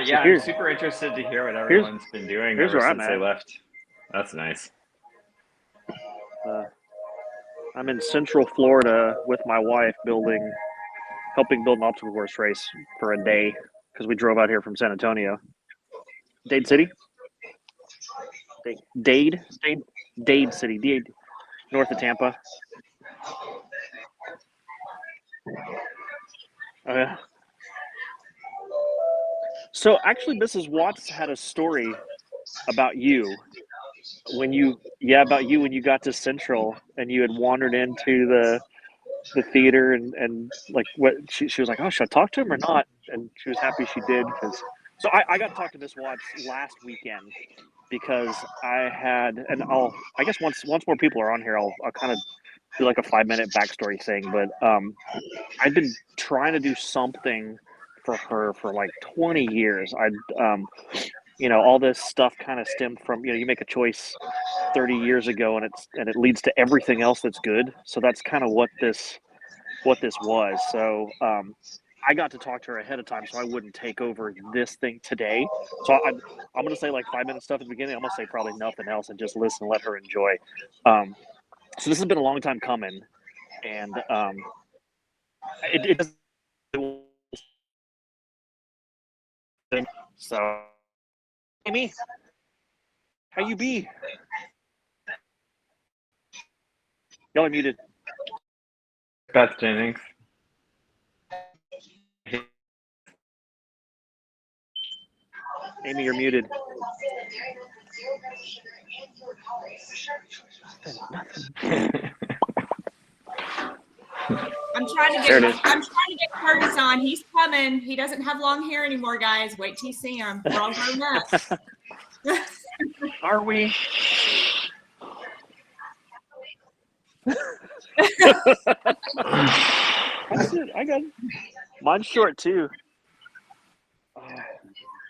I'm super interested to hear what everyone's been doing ever since they left. That's nice. I'm in Central Florida with my wife helping build an obstacle course race for a day because we drove out here from San Antonio. Dade City? Dade City, Dade, north of Tampa. Oh, yeah. So actually, Mrs. Watts had a story about you when you got to Central and you had wandered into the theater and like what she was like, oh, should I talk to him or not? And she was happy she did because. So I got to talk to Miss Watts last weekend because I guess once more people are on here, I'll kind of do like a 5-minute backstory thing. But I've been trying to do something for her for like 20 years. All this stuff kind of stemmed from, you make a choice 30 years ago and it leads to everything else that's good. So that's kind of what this was. So I got to talk to her ahead of time so I wouldn't take over this thing today. So I'm going to say like 5-minute stuff at the beginning. I'm going to say probably nothing else and just listen and let her enjoy. So this has been a long time coming, and it doesn't. So, Amy, how you be? Y'all are muted. Beth Jennings. Amy, you're muted. I'm trying to get Curtis on. He's coming. He doesn't have long hair anymore, guys. Wait till you see him. We're all grown up. Are we? That's it. I got it. Mine's short too.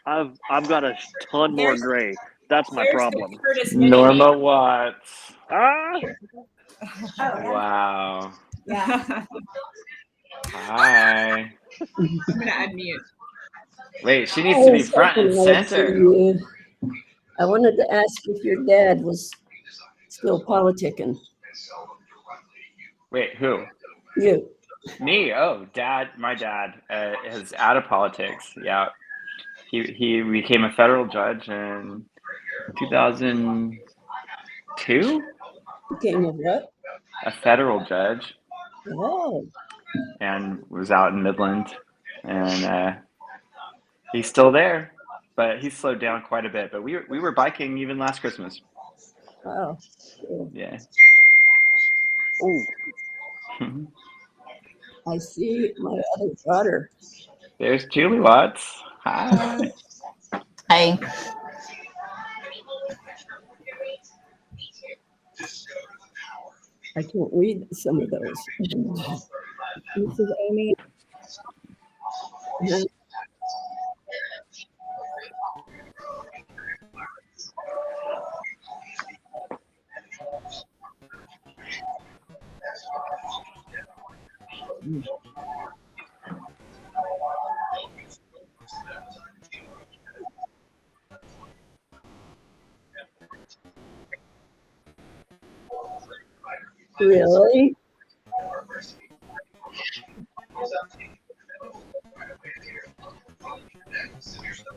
I've got a ton more gray. That's my problem. Norma Watts. Wow. Yeah. Hi. I'm gonna unmute. Wait, she needs to be front and center. I wanted to ask if your dad was still politicking. Wait, who? You. Me? Oh, my dad is out of politics. Yeah. He became a federal judge in 2002? Became a what? A federal judge. Oh. And was out in Midland. And he's still there, but he's slowed down quite a bit. But we were biking even last Christmas. Wow. Cool. Yeah. Oh. I see my other daughter. There's Julie Watts. Hi. Hi. I can't read some of those. This is Amy. Really?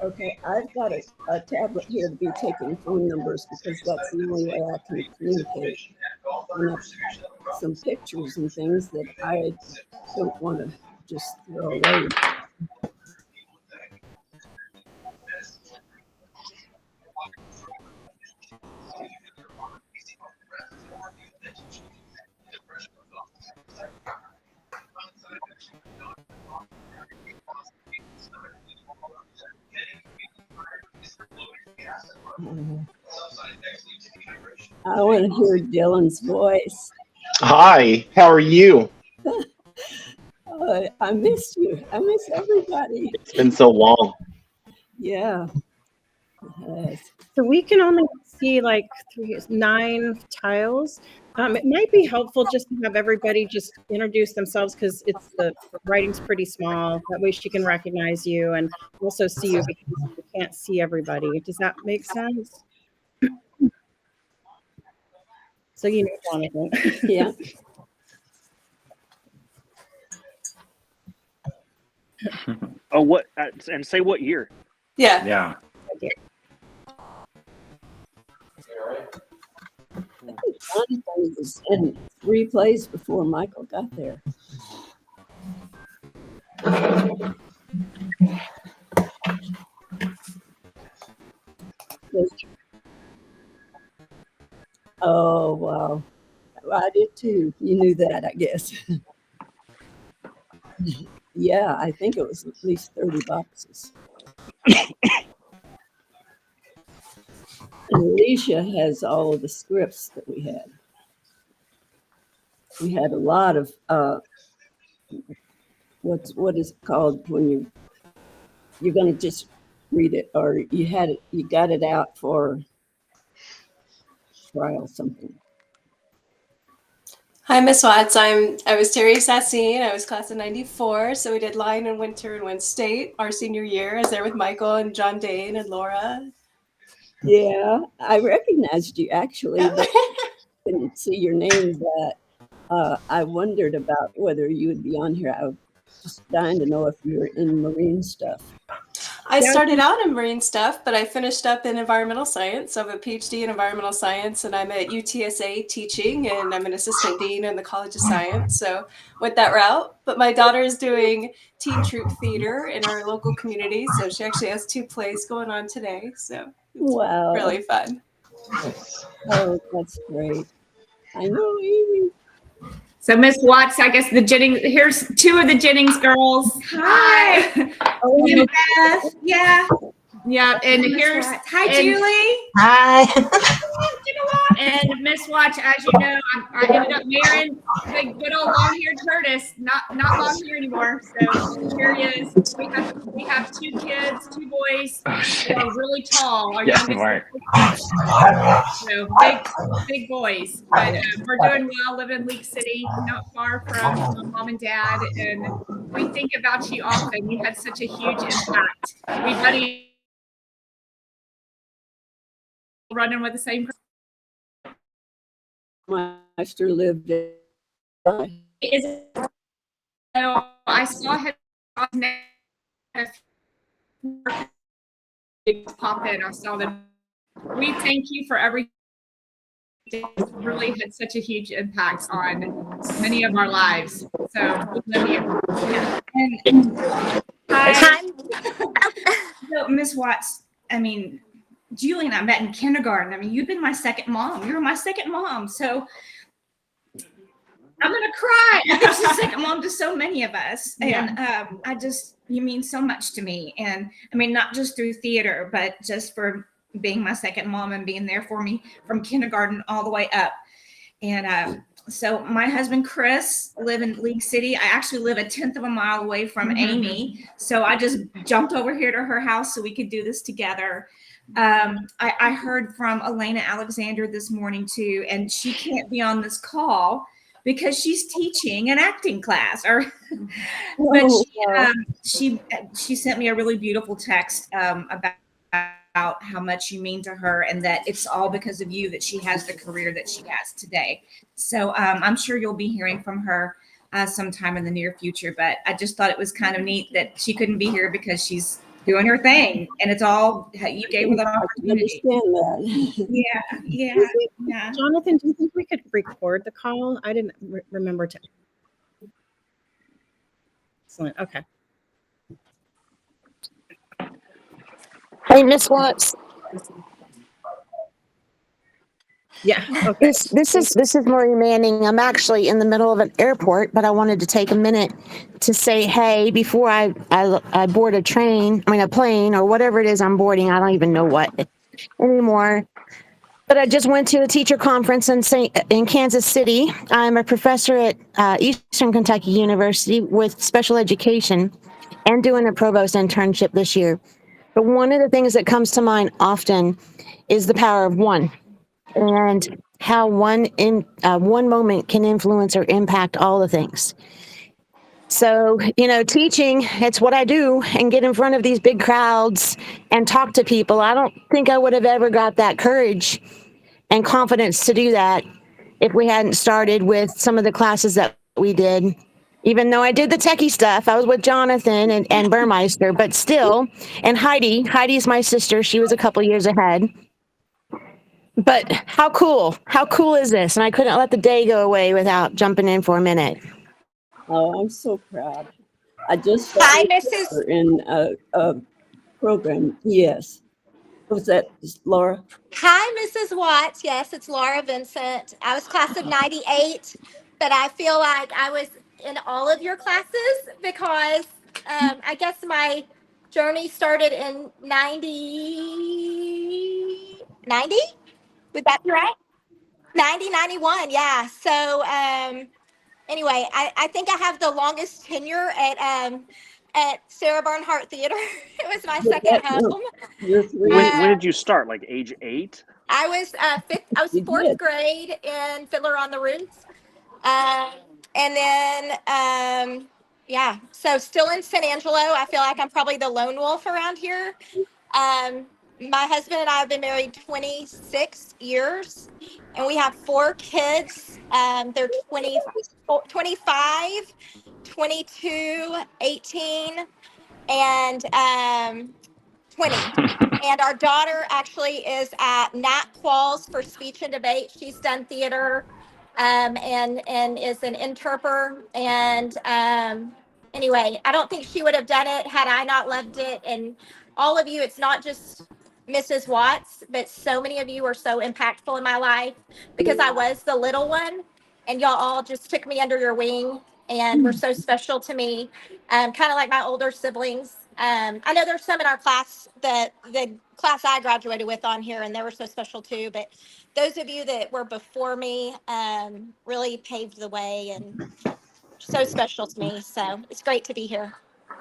Okay, I've got a tablet here to be taking phone numbers because that's the only way I can communicate. And some pictures and things that I don't want to just throw away. I want to hear Dylan's voice. Hi, how are you? I missed you. I miss everybody. It's been so long. Yeah. So we can only see like 9 tiles. It might be helpful just to have everybody just introduce themselves because the writing's pretty small. That way she can recognize you and also see you because you can't see everybody. Does that make sense? So you know Jonathan. Yeah. Oh, what? And say what year? Yeah. Yeah. Jonathan was in 3 plays before Michael got there. Oh, wow. I did too. You knew that, I guess. Yeah, I think it was at least 30 boxes. And Alicia has all of the scripts that we had. We had a lot of what is it called when you're going to just read it, or you got it out for trial something. Hi, Miss Watts. I was Terry Sassine. I was class of 94. So we did Lion and Winter and Win State our senior year. I was there with Michael and John Dane and Laura. Yeah, I recognized you actually, but couldn't see your name. But I wondered about whether you would be on here. I was just dying to know if you were in marine stuff. I started out in marine stuff, but I finished up in environmental science. So I have a PhD in environmental science, and I'm at UTSA teaching, and I'm an assistant dean in the College of Science. So went that route. But my daughter is doing teen troupe theater in our local community. So she actually has 2 plays going on today. So it's Wow. really fun. Oh, that's great. I know, Amy. So Miss Watts, I guess the Jennings, here's 2 of the Jennings girls. Hi. Oh, And Beth, yeah. Yeah, and here's, hi Julie. Hi. And Miss Watch, as you know, I ended up marrying the good old long-haired Curtis. Not long hair anymore. So here he is. We have 2 kids, 2 boys who are really tall. Our Yeah, youngest Mark. so big boys. But we're doing well, living in League City, not far from mom and dad. And we think about you often. You had such a huge impact. We buddy running with the same person. My sister lived there. Is it? So I saw him pop in. I saw them. We thank you for everything. It really had such a huge impact on many of our lives. So we love you. And hi. So Miss Watts, I mean, Julie and I met in kindergarten. I mean, you've been my second mom. You were my second mom. So I'm gonna cry. You're the second mom to so many of us, and you mean so much to me. And I mean, not just through theater, but just for being my second mom and being there for me from kindergarten all the way up. And so my husband Chris live in League City. I actually live 1/10 of a mile away from Amy, so I just jumped over here to her house so we could do this together. I heard from Elena Alexander this morning too, and she can't be on this call because she's teaching an acting class. But she sent me a really beautiful text about how much you mean to her, and that it's all because of you that she has the career that she has today. So I'm sure you'll be hearing from her sometime in the near future. But I just thought it was kind of neat that she couldn't be here because she's doing her thing, and it's all you gave her the opportunity. I understand that. Yeah. Jonathan, do you think we could record the call? I didn't remember to. Excellent. Okay. Hey, Miss Watts. Yeah. Okay. This is Marie Manning. I'm actually in the middle of an airport, but I wanted to take a minute to say hey before I board a plane or whatever it is I'm boarding. I don't even know what anymore. But I just went to a teacher conference in Kansas City. I'm a professor at Eastern Kentucky University with special education and doing a provost internship this year. But one of the things that comes to mind often is the power of one. And how one moment can influence or impact all the things. So, teaching, it's what I do, and get in front of these big crowds and talk to people. I don't think I would have ever got that courage and confidence to do that if we hadn't started with some of the classes that we did. Even though I did the techie stuff, I was with Jonathan and Burmeister, but still, and Heidi's my sister. She was a couple years ahead. But how cool is this? And I couldn't let the day go away without jumping in for a minute. Oh, I'm so proud. I just Hi, started Mrs. in a program. Yes. Was that Laura? Hi, Mrs. Watts. Yes, it's Laura Vincent. I was class of 98, but I feel like I was in all of your classes because I guess my journey started in 90. Would that be right? 90, 91. Yeah. So, anyway, I think I have the longest tenure at Sarah Bernhardt Theater. It was my second home. You're three. When did you start? Like age 8? I was fifth. I was You fourth did. grade in Fiddler on the Roof, and then yeah. So still in San Angelo. I feel like I'm probably the lone wolf around here. Um, my husband and I have been married 26 years, and we have 4 kids. They're 25, 22, 18, and 20. And our daughter actually is at Nat Qualls for speech and debate. She's done theater and is an interpreter. And anyway, I don't think she would have done it had I not loved it. And all of you, it's not just Mrs. Watts, but so many of you are so impactful in my life because I was the little one and y'all all just took me under your wing and were so special to me, kind of like my older siblings. I know there's some in our class that the class I graduated with on here, and they were so special too. But those of you that were before me really paved the way and so special to me. So it's great to be here.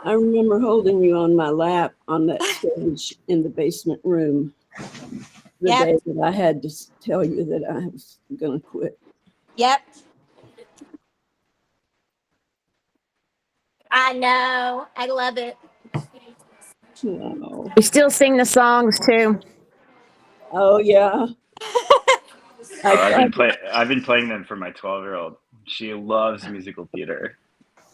I remember holding you on my lap on that stage in the basement room the Yep. day that I had to tell you that I was going to quit. Yep. I know. I love it. Wow. We still sing the songs too. Oh, yeah. I've been playing them for my 12-year-old. She loves musical theater.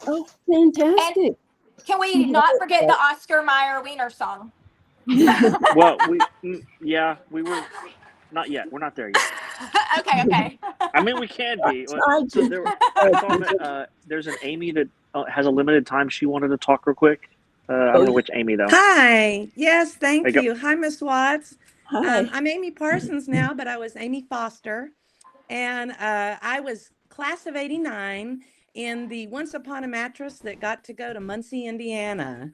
Oh, fantastic. Can we not forget the Oscar Mayer Wiener song? Well, we were not yet. We're not there yet. Okay. I mean, we can be. I So tried I saw that there's an Amy that has a limited time. She wanted to talk real quick. I don't know which Amy though. Hi. Yes, thank There you you. Hi, Miss Watts. Hi. I'm Amy Parsons now, but I was Amy Foster. And I was class of 89 in the Once Upon a Mattress that got to go to Muncie, Indiana.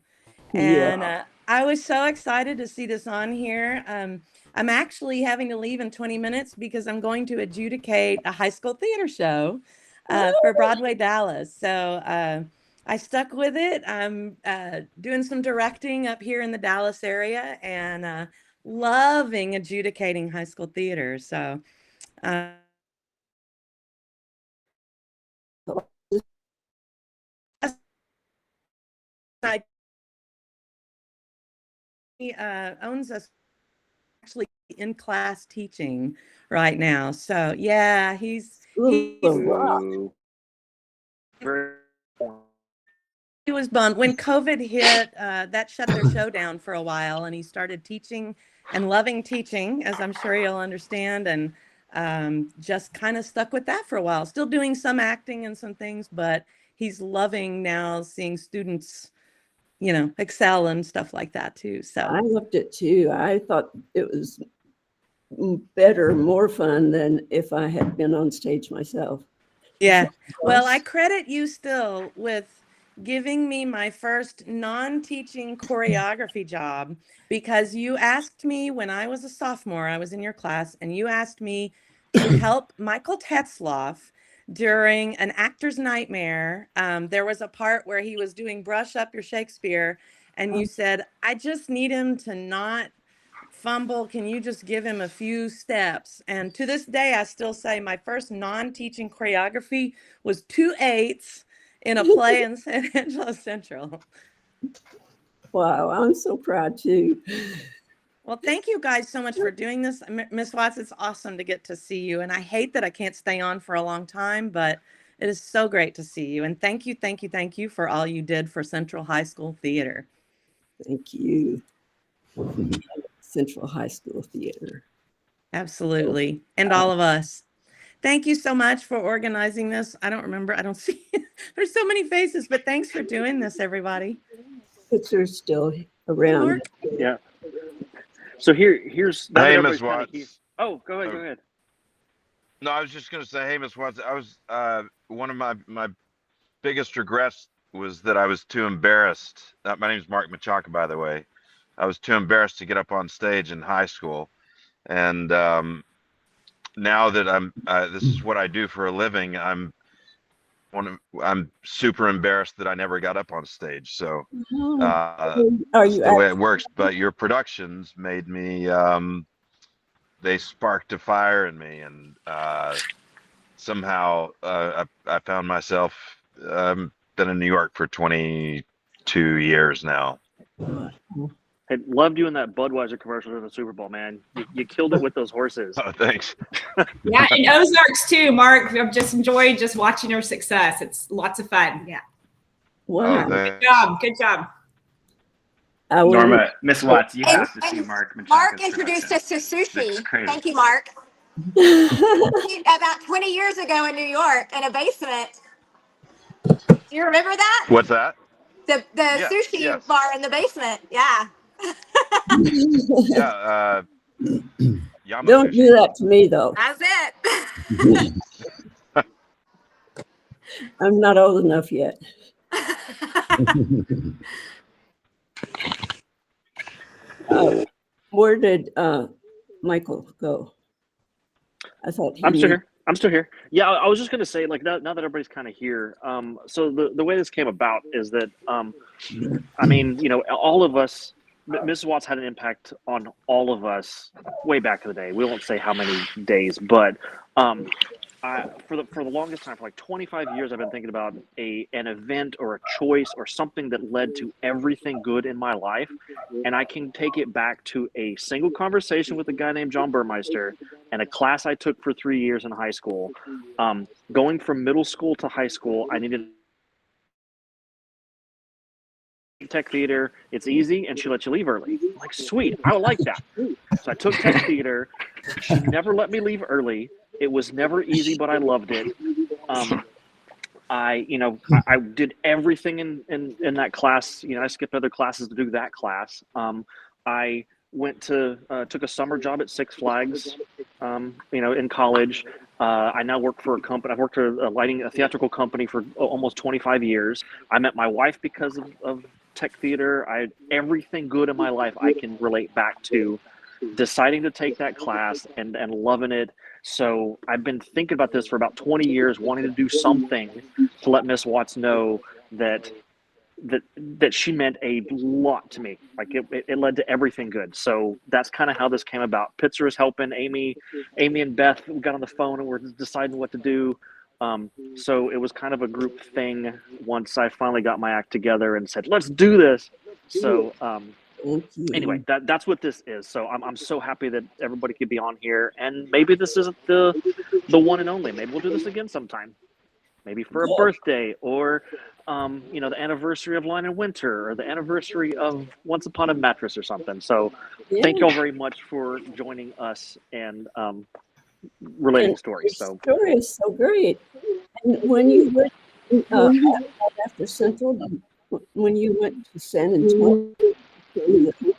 And I was so excited to see this on here. I'm actually having to leave in 20 minutes because I'm going to adjudicate a high school theater show for Broadway Dallas. So I stuck with it. I'm doing some directing up here in the Dallas area and loving adjudicating high school theater. So he owns us actually in class teaching right now. So yeah, he's he was bummed when COVID hit. That shut their show down for a while, and he started teaching and loving teaching, as I'm sure you'll understand, and just kind of stuck with that for a while. Still doing some acting and some things, but he's loving now seeing students, excel and stuff like that too. So I loved it too. I thought it was better, more fun than if I had been on stage myself. Yeah. Well, I credit you still with giving me my first non-teaching choreography job because you asked me when I was a sophomore, I was in your class, and you asked me to help Michael Tetzloff during an actor's nightmare. There was a part where he was doing Brush Up Your Shakespeare, and you said, I just need him to not fumble. Can you just give him a few steps? And to this day, I still say my first non-teaching choreography was 2/8 in a play in San Angelo Central. Wow, I'm so proud too. Well, thank you guys so much for doing this. Miss Watts, it's awesome to get to see you. And I hate that I can't stay on for a long time, but it is so great to see you. And thank you for all you did for Central High School Theater. Thank you. Central High School Theater. Absolutely. And all of us. Thank you so much for organizing this. I don't see, there's so many faces, but thanks for doing this, everybody. Picture's still around. Mark? Yeah. So here's now that Hey, everybody's Miss kind of here. Watts. Oh, go ahead. No, I was just gonna say, hey, Miss Watts. I was one of my biggest regrets was that I was too embarrassed. My name's Mark Machaca, by the way. I was too embarrassed to get up on stage in high school, and now that this is what I do for a living. I'm super embarrassed that I never got up on stage. So Are that's you the way it works. But your productions made me. They sparked a fire in me, and somehow I found myself. Been in New York for 22 years now. I loved you in that Budweiser commercial in the Super Bowl, man. You killed it with those horses. Oh, thanks. Yeah, and Ozarks too, Mark. I've just enjoyed just watching her success. It's lots of fun. Yeah. Wow. Good job. Good job. Norma, Miss Watts, you And- have to see and Mark Machaca's Mark introduced production. us to sushi. It's crazy. Thank you, Mark. About 20 years ago in New York in a basement. Do you remember that? What's that? The Yeah, sushi yes. bar in the basement. Yeah. Yeah. Yama Don't sushi. do that to me, though. That's it. I'm not old enough yet. Where did Michael go? I thought he I'm still here. Yeah, I was just gonna say, like, now that everybody's kind of here. So the way this came about is that, I mean, all of us, Mrs. Watts had an impact on all of us way back in the day. We won't say how many days, but for the longest time, for like 25 years, I've been thinking about an event or a choice or something that led to everything good in my life, and I can take it back to a single conversation with a guy named John Burmeister and a class I took for 3 years in high school. Going from middle school to high school, I needed tech theater. It's easy, and she lets you leave early. I'm like, sweet, I like that. So I took tech theater. She never let me leave early. It was never easy, but I loved it. I did everything in that class. I skipped other classes to do that class. I went to took a summer job at Six Flags, in college. I now work for a company. I've worked for a theatrical company for almost 25 years. I met my wife because of tech theater. Everything good in my life I can relate back to deciding to take that class and loving it. So I've been thinking about this for about 20 years, wanting to do something to let Miss Watts know that she meant a lot to me. Like it led to everything good. So that's kind of how this came about. Pitzer is helping Amy and Beth. We got on the phone and we're deciding what to do. So it was kind of a group thing once I finally got my act together and said, let's do this. So anyway, that's what this is. So I'm so happy that everybody could be on here, and maybe this isn't the one and only. Maybe we'll do this again sometime. Maybe for a birthday, or the anniversary of Line in Winter, or the anniversary of Once Upon a Mattress or something. So thank you all very much for joining us and relating stories. So story is so great. And when you went after Central, when you went to San Antonio, to the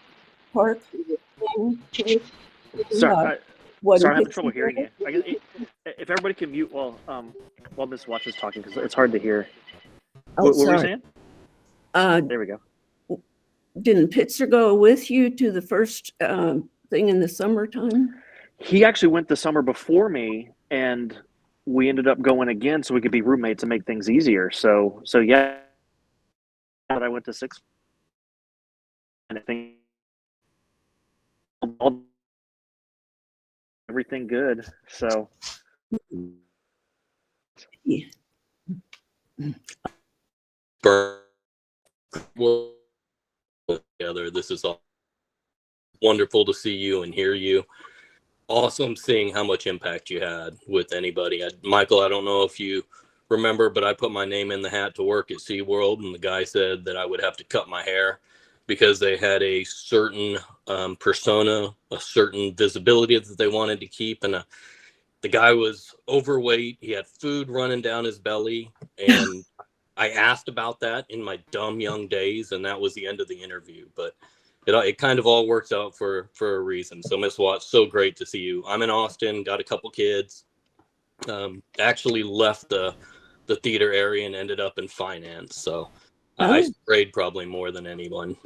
park, sorry, I'm having trouble hearing you. I guess if everybody can mute while Miss Watts is talking, because it's hard to hear. What were you saying? There we go. Didn't Pitzer go with you to the first thing in the summertime? He actually went the summer before me, and we ended up going again so we could be roommates and make things easier. So yeah, but I went to Six, and I think all everything good. So Yeah. Together. This is all wonderful to see you and hear you. Awesome seeing how much impact you had with anybody. Michael, I don't know if you remember, but I put my name in the hat to work at SeaWorld, and the guy said that I would have to cut my hair because they had a certain persona, a certain visibility that they wanted to keep. And the guy was overweight. He had food running down his belly. And I asked about that in my dumb young days, and that was the end of the interview. But it kind of all works out for a reason. So Miss Watts, so great to see you. I'm in Austin, got a couple kids. Actually left the theater area and ended up in finance. So I sprayed probably more than anyone.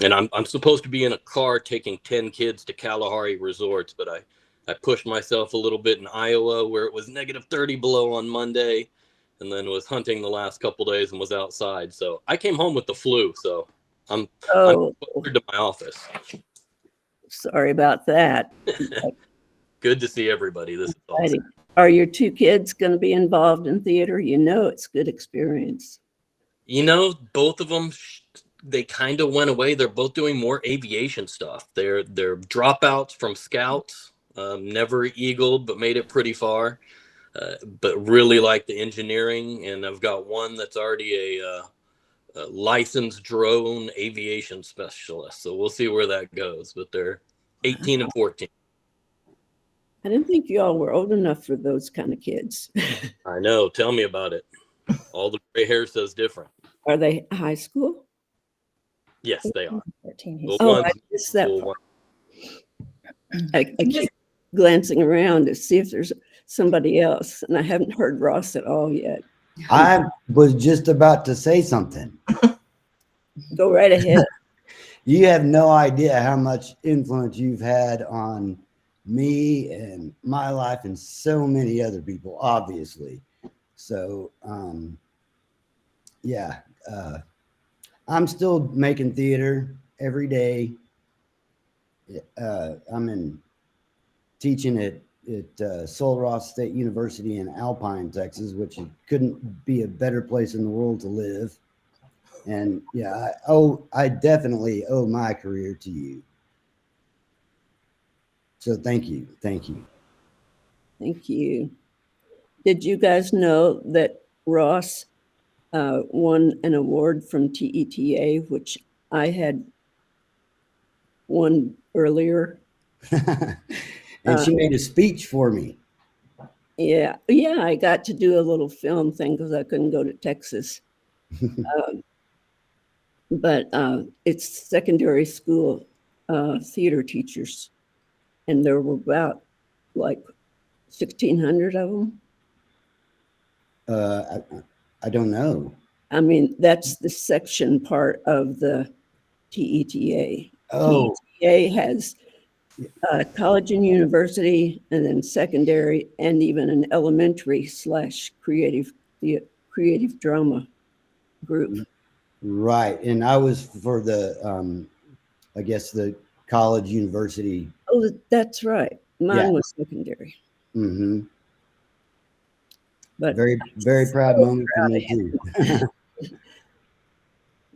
And I'm supposed to be in a car taking 10 kids to Kalahari resorts, but I pushed myself a little bit in Iowa where it was -30 below on Monday, and then was hunting the last couple days and was outside. So I came home with the flu. So I'm closer to my office. Sorry about that. Good to see everybody. This is awesome. Are your two kids going to be involved in theater? You know, it's good experience. You know, both of them, they kind of went away. They're both doing more aviation stuff. They're dropouts from scouts, never eagled, but made it pretty far. But really like the engineering. And I've got one that's already a licensed drone aviation specialist. So we'll see where that goes. But they're 18 and 14. I didn't think you all were old enough for those kind of kids. I know. Tell me about it. All the gray hair says different. Are they high school? Yes, they are. 14. I missed that part. I keep glancing around to see if there's somebody else, and I haven't heard Ross at all yet. I was just about to say something. Go right ahead. You have no idea how much influence you've had on me and my life and so many other people, obviously. So, yeah, I'm still making theater every day. I'm teaching at Sul Ross State University in Alpine, Texas, which couldn't be a better place in the world to live. And yeah, I definitely owe my career to you. So thank you. Thank you. Thank you. Did you guys know that Ross won an award from TETA, which I had won earlier? And she made a speech for me. Yeah, I got to do a little film thing because I couldn't go to Texas. But it's secondary school theater teachers, and there were about like 1,600 of them. I don't know. I mean, that's the section part of the TETA. Oh. TETA has college and university, and then secondary, and even an elementary / creative drama group. Right. And I was for the, I guess the college university. Oh, that's right. Mine Yeah. was secondary. Mm-hmm. But very, very proud moment for me too.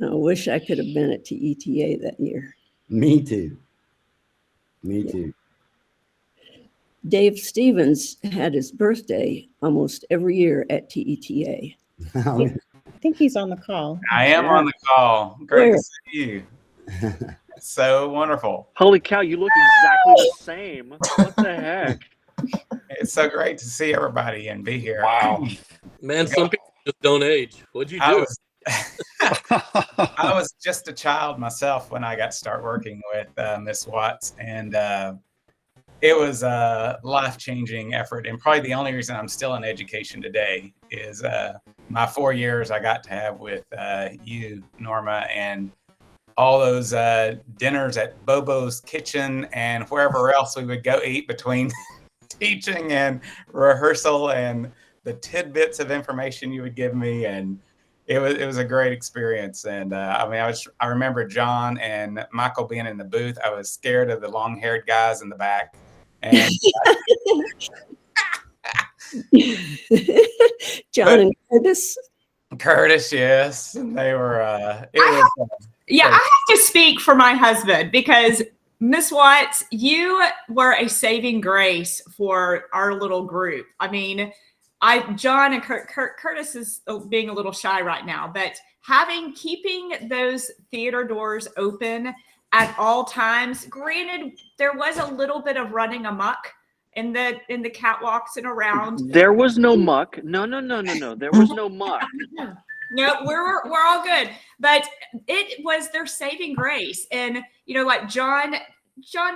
I wish I could have been at TETA that year. Me too. Me too. Dave Stevens had his birthday almost every year at TETA. I think he's on the call. I am on the call. Great to see you. It's so wonderful. Holy cow, you look exactly the same. What the heck? It's so great to see everybody and be here. Wow. Man, some people just don't age. What'd you do? I was just a child myself when I got to start working with Miss Watts, and it was a life-changing effort. And probably the only reason I'm still in education today is my 4 years I got to have with you, Norma, and all those dinners at Bobo's Kitchen and wherever else we would go eat between teaching and rehearsal, and the tidbits of information you would give me. And it was a great experience. And I mean, I remember John and Michael being in the booth. I was scared of the long haired guys in the back. And John and Curtis. Curtis, yes, and they were. It was. Yeah, I have to speak for my husband because Miss Watts, you were a saving grace for our little group. I mean, John and Curtis is being a little shy right now, but keeping those theater doors open at all times. Granted, there was a little bit of running amok in the catwalks and around. There was no muck. No. There was no muck. No, we're all good. But it was their saving grace. And like John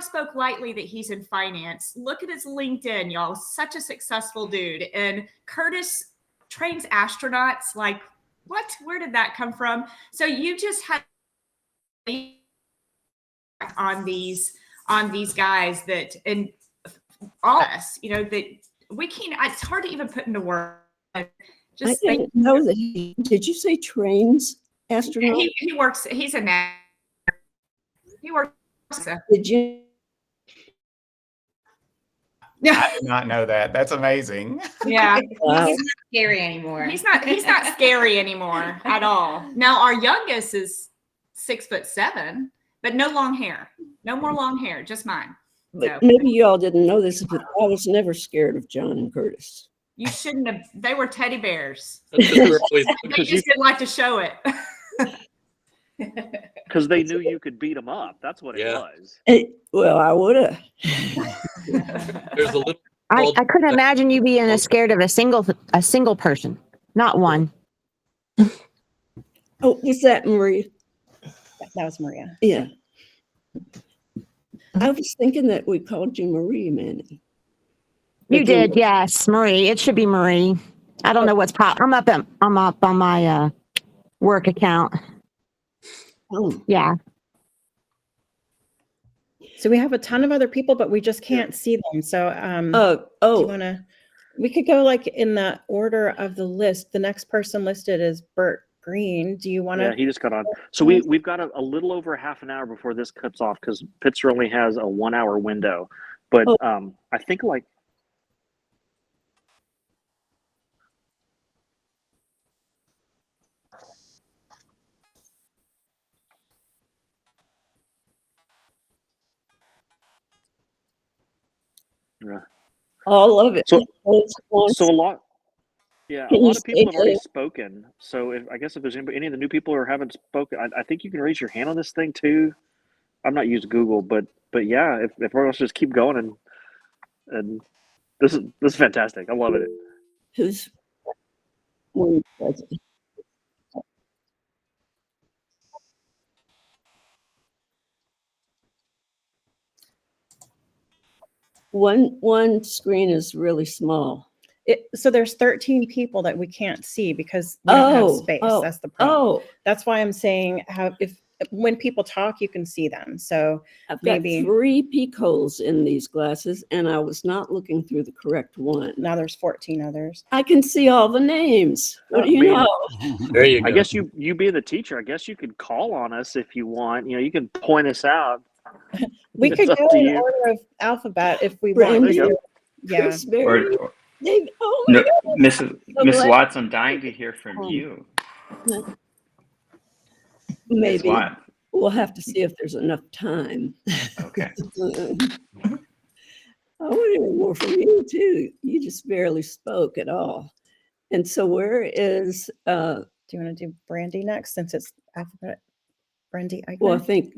spoke lightly that he's in finance. Look at his LinkedIn, y'all. Such a successful dude. And Curtis trains astronauts. Like, what? Where did that come from? So you just had on these guys that, and all of us, that we can't, it's hard to even put into words. I didn't know that did you say trains astronauts? He works, he's a NASA. He works. Did you? I did not know that. That's amazing. Yeah. Wow. He's not scary anymore. He's not scary anymore at all. Now our youngest is 6'7", but no long hair. No more long hair, just mine. But So. maybe you all didn't know this, but I was never scared of John and Curtis. You shouldn't have. They were teddy bears. They just didn't like to show it. Because they knew you could beat them up. That's what it was. Well, I would have. There's a little. I couldn't imagine you being as scared of a single person, not one. Oh, was that Maria? That was Maria. Yeah. I was thinking that we called you Marie, Manny. You did, yes, Marie. It should be Marie. I don't know what's I'm up on my work account. Oh, yeah. So we have a ton of other people, but we just can't see them. So do you want to? We could go like in the order of the list. The next person listed is Bert Green. Do you want to? Yeah, he just got on. So we've got a little over half an hour before this cuts off because Pitzer only has a 1 hour window. But I think like. Yeah. All of it. So a lot. Yeah, a lot of people have already spoken. So if there's any of the new people who haven't spoken, I think you can raise your hand on this thing too. I'm not used Google, but yeah, if everyone else just keep going and this is fantastic. I love it. Who's one president? One screen is really small. So there's 13 people that we can't see because we don't have space. That's the problem. That's why I'm saying when people talk, you can see them. So I've got 3 peek holes in these glasses, and I was not looking through the correct one. Now there's 14 others. I can see all the names. What do you know? There you go. I guess you being the teacher, I guess you could call on us if you want. You can point us out. We could go in order of alphabet if we want to. Yeah. Mrs. Watts, I'm dying to hear from you. Maybe we'll have to see if there's enough time. Okay. I want to hear more from you too. You just barely spoke at all. And so where is do you want to do Brandy next since it's alphabet? Brandy, well, I think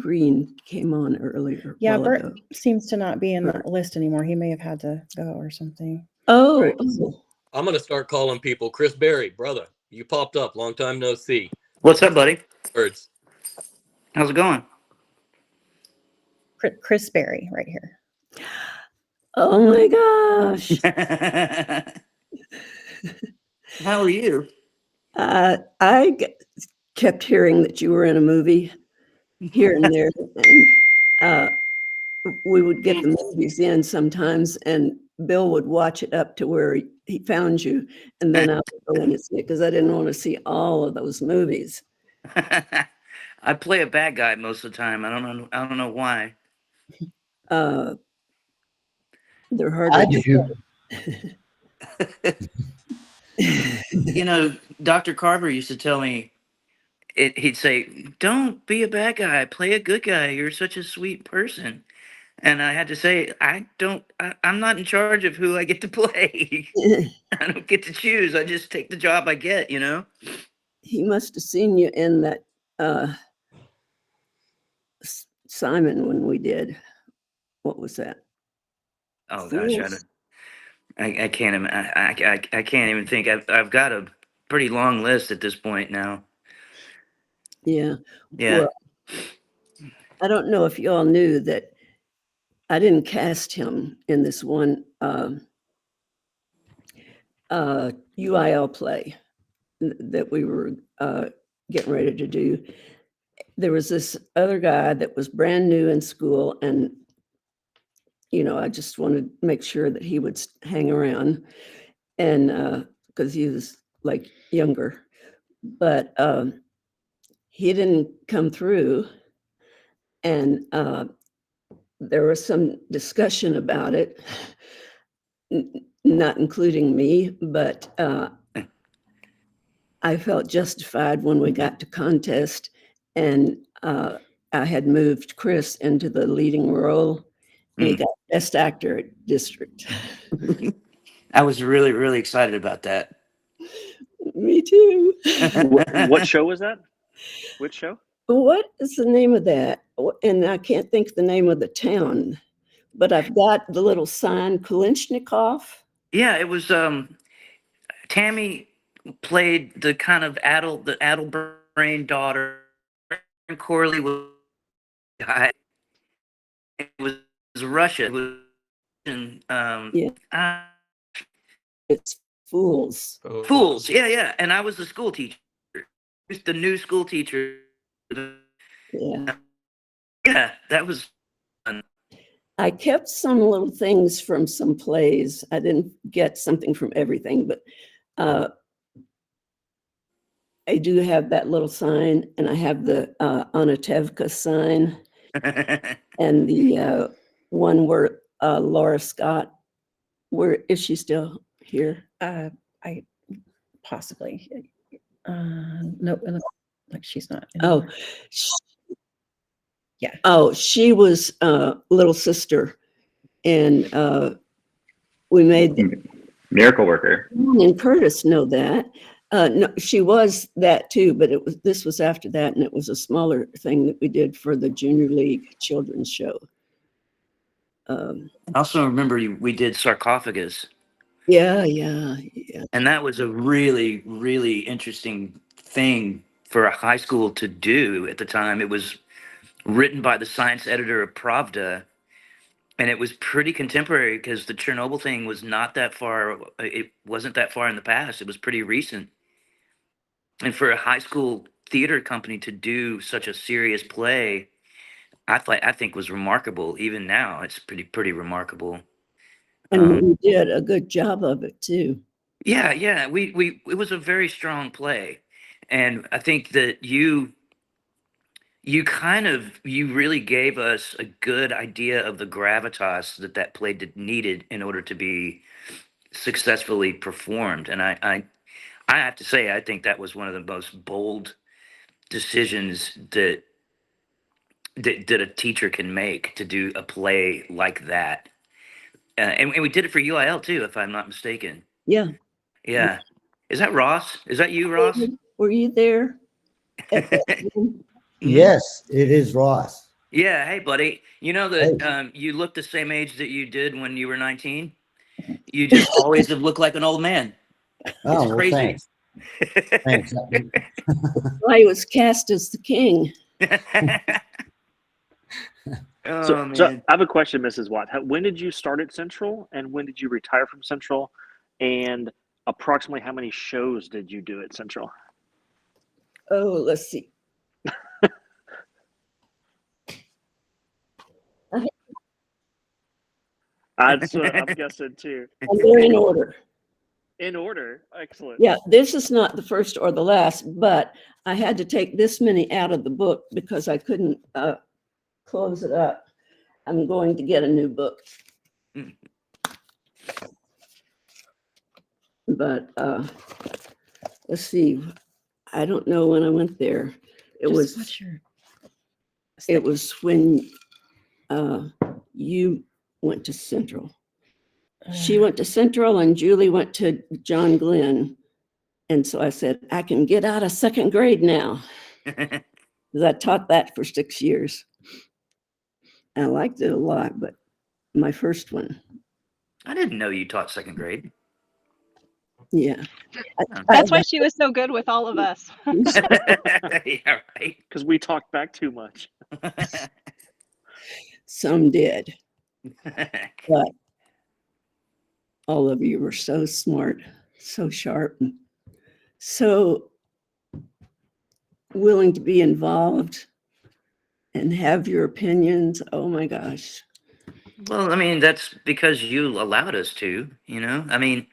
Green came on earlier. Yeah, Bert seems to not be in the list anymore. He may have had to go or something. Oh, right. I'm going to start calling people. Chris Berry, brother, you popped up. Long time no see. What's up, buddy? Birds. How's it going? Chris Berry right here. Oh my gosh. How are you? I kept hearing that you were in a movie here and there. And we would get the movies in sometimes, and Bill would watch it up to where he found you, and then I would go in and see it because I didn't want to see all of those movies. I play a bad guy most of the time. I don't know why. They're hard I to do. You know, Dr. Carver used to tell me, he'd say, "Don't be a bad guy. Play a good guy. You're such a sweet person." And I had to say, I'm not in charge of who I get to play. I don't get to choose. I just take the job I get, you know? He must have seen you in that Simon when we did. What was that? Oh gosh, Fools? I can't I can't even think. I've got a pretty long list at this point now. Yeah. Yeah. Well, I don't know if you all knew that I didn't cast him in this one UIL play that we were getting ready to do. There was this other guy that was brand new in school, and I just wanted to make sure that he would hang around, and because he was like younger, but he didn't come through, and there was some discussion about it, not including me, but I felt justified when we got to contest, and I had moved Chris into the leading role, and he got Best Actor at District. I was really, really excited about that. Me too. What show was that? Which show? What is the name of that? And I can't think of the name of the town, but I've got the little sign, Kulinchnikov. Yeah, it was Tammy played the kind of addle brain daughter, and Corley was guy. It was Russia. It was Yeah. It's Fools. Fools. Yeah. And I was the school teacher. The new school teacher. Yeah. Yeah, that was fun. I kept some little things from some plays. I didn't get something from everything, but I do have that little sign, and I have the Anatevka sign, and the one where Laura Scott. Where is she still here? I possibly. No, it looks like she's not. Oh, anymore. Yeah. Oh, she was little sister, and we made Miracle Worker. And Curtis know that. No, she was that too, but this was after that, and it was a smaller thing that we did for the Junior League children's show. I also remember we did Sarcophagus. Yeah. And that was a really, really interesting thing for a high school to do at the time. It was written by the science editor of Pravda, and it was pretty contemporary because the Chernobyl thing was not that far. It wasn't that far in the past. It was pretty recent. And for a high school theater company to do such a serious play, I think was remarkable. Even now, it's pretty remarkable. And we did a good job of it too. Yeah. It was a very strong play, and I think that you really gave us a good idea of the gravitas that play needed in order to be successfully performed. And I have to say, I think that was one of the most bold decisions that a teacher can make, to do a play like that. And we did it for UIL too, if I'm not mistaken. Yeah. Yeah. Is that Ross? Is that you, Ross? Were you there? Yes, it is Ross. Yeah. Hey, buddy. You know that you look the same age that you did when you were 19. You just always have looked like an old man. Oh, It's well, crazy. thanks. Thanks. I was cast as the king. So I have a question, Mrs. Watt. When did you start at Central, and when did you retire from Central, and approximately how many shows did you do at Central? Oh, let's see. That's what I'm guessing too. And they're in order. In order. Excellent. Yeah, this is not the first or the last, but I had to take this many out of the book because I couldn't close it up. I'm going to get a new book. But let's see. I don't know when I went there. It was when you went to Central. She went to Central and Julie went to John Glenn. And so I said, I can get out of second grade now. Because I taught that for 6 years. And I liked it a lot, but my first one. I didn't know you taught second grade. Yeah. That's why she was so good with all of us. Yeah, right. Because we talked back too much. Some did. But all of you were so smart, so sharp, so willing to be involved and have your opinions. Oh my gosh. Well, I mean, that's because you allowed us to, you know? I mean,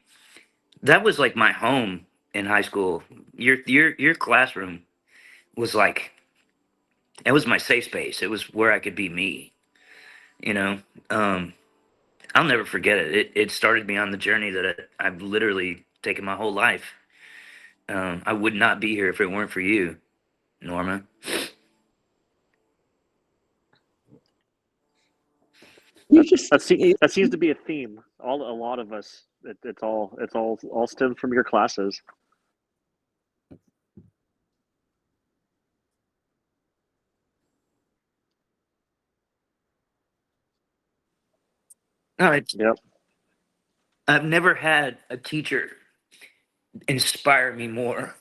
that was like my home in high school. Your classroom was like, it was my safe space. It was where I could be me, you know? I'll never forget it. It started me on the journey that I've literally taken my whole life. I would not be here if it weren't for you, Norma. That seems to be a theme. A lot of us. It's all stemmed from your classes. No, Yep. I've never had a teacher inspire me more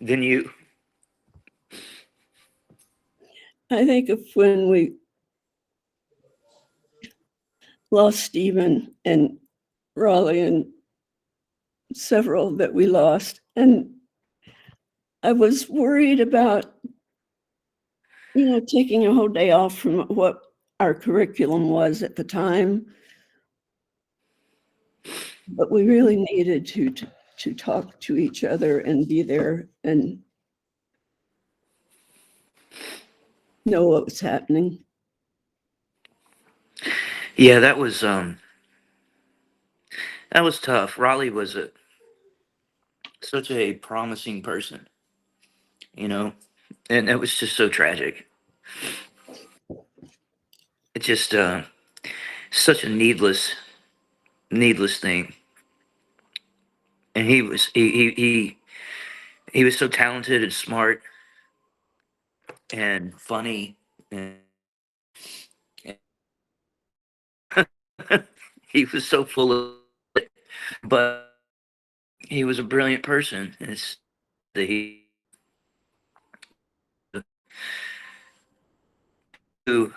than you. I think of when we lost Stephen and Raleigh and several that we lost. And I was worried about, taking a whole day off from what our curriculum was at the time. But we really needed to talk to each other and be there and know what was happening. Yeah, that was tough. Raleigh was such a promising person, you know, and it was just so tragic. It's just such a needless thing. And he was so talented and smart and funny and he was so full of it, but he was a brilliant person. It's that who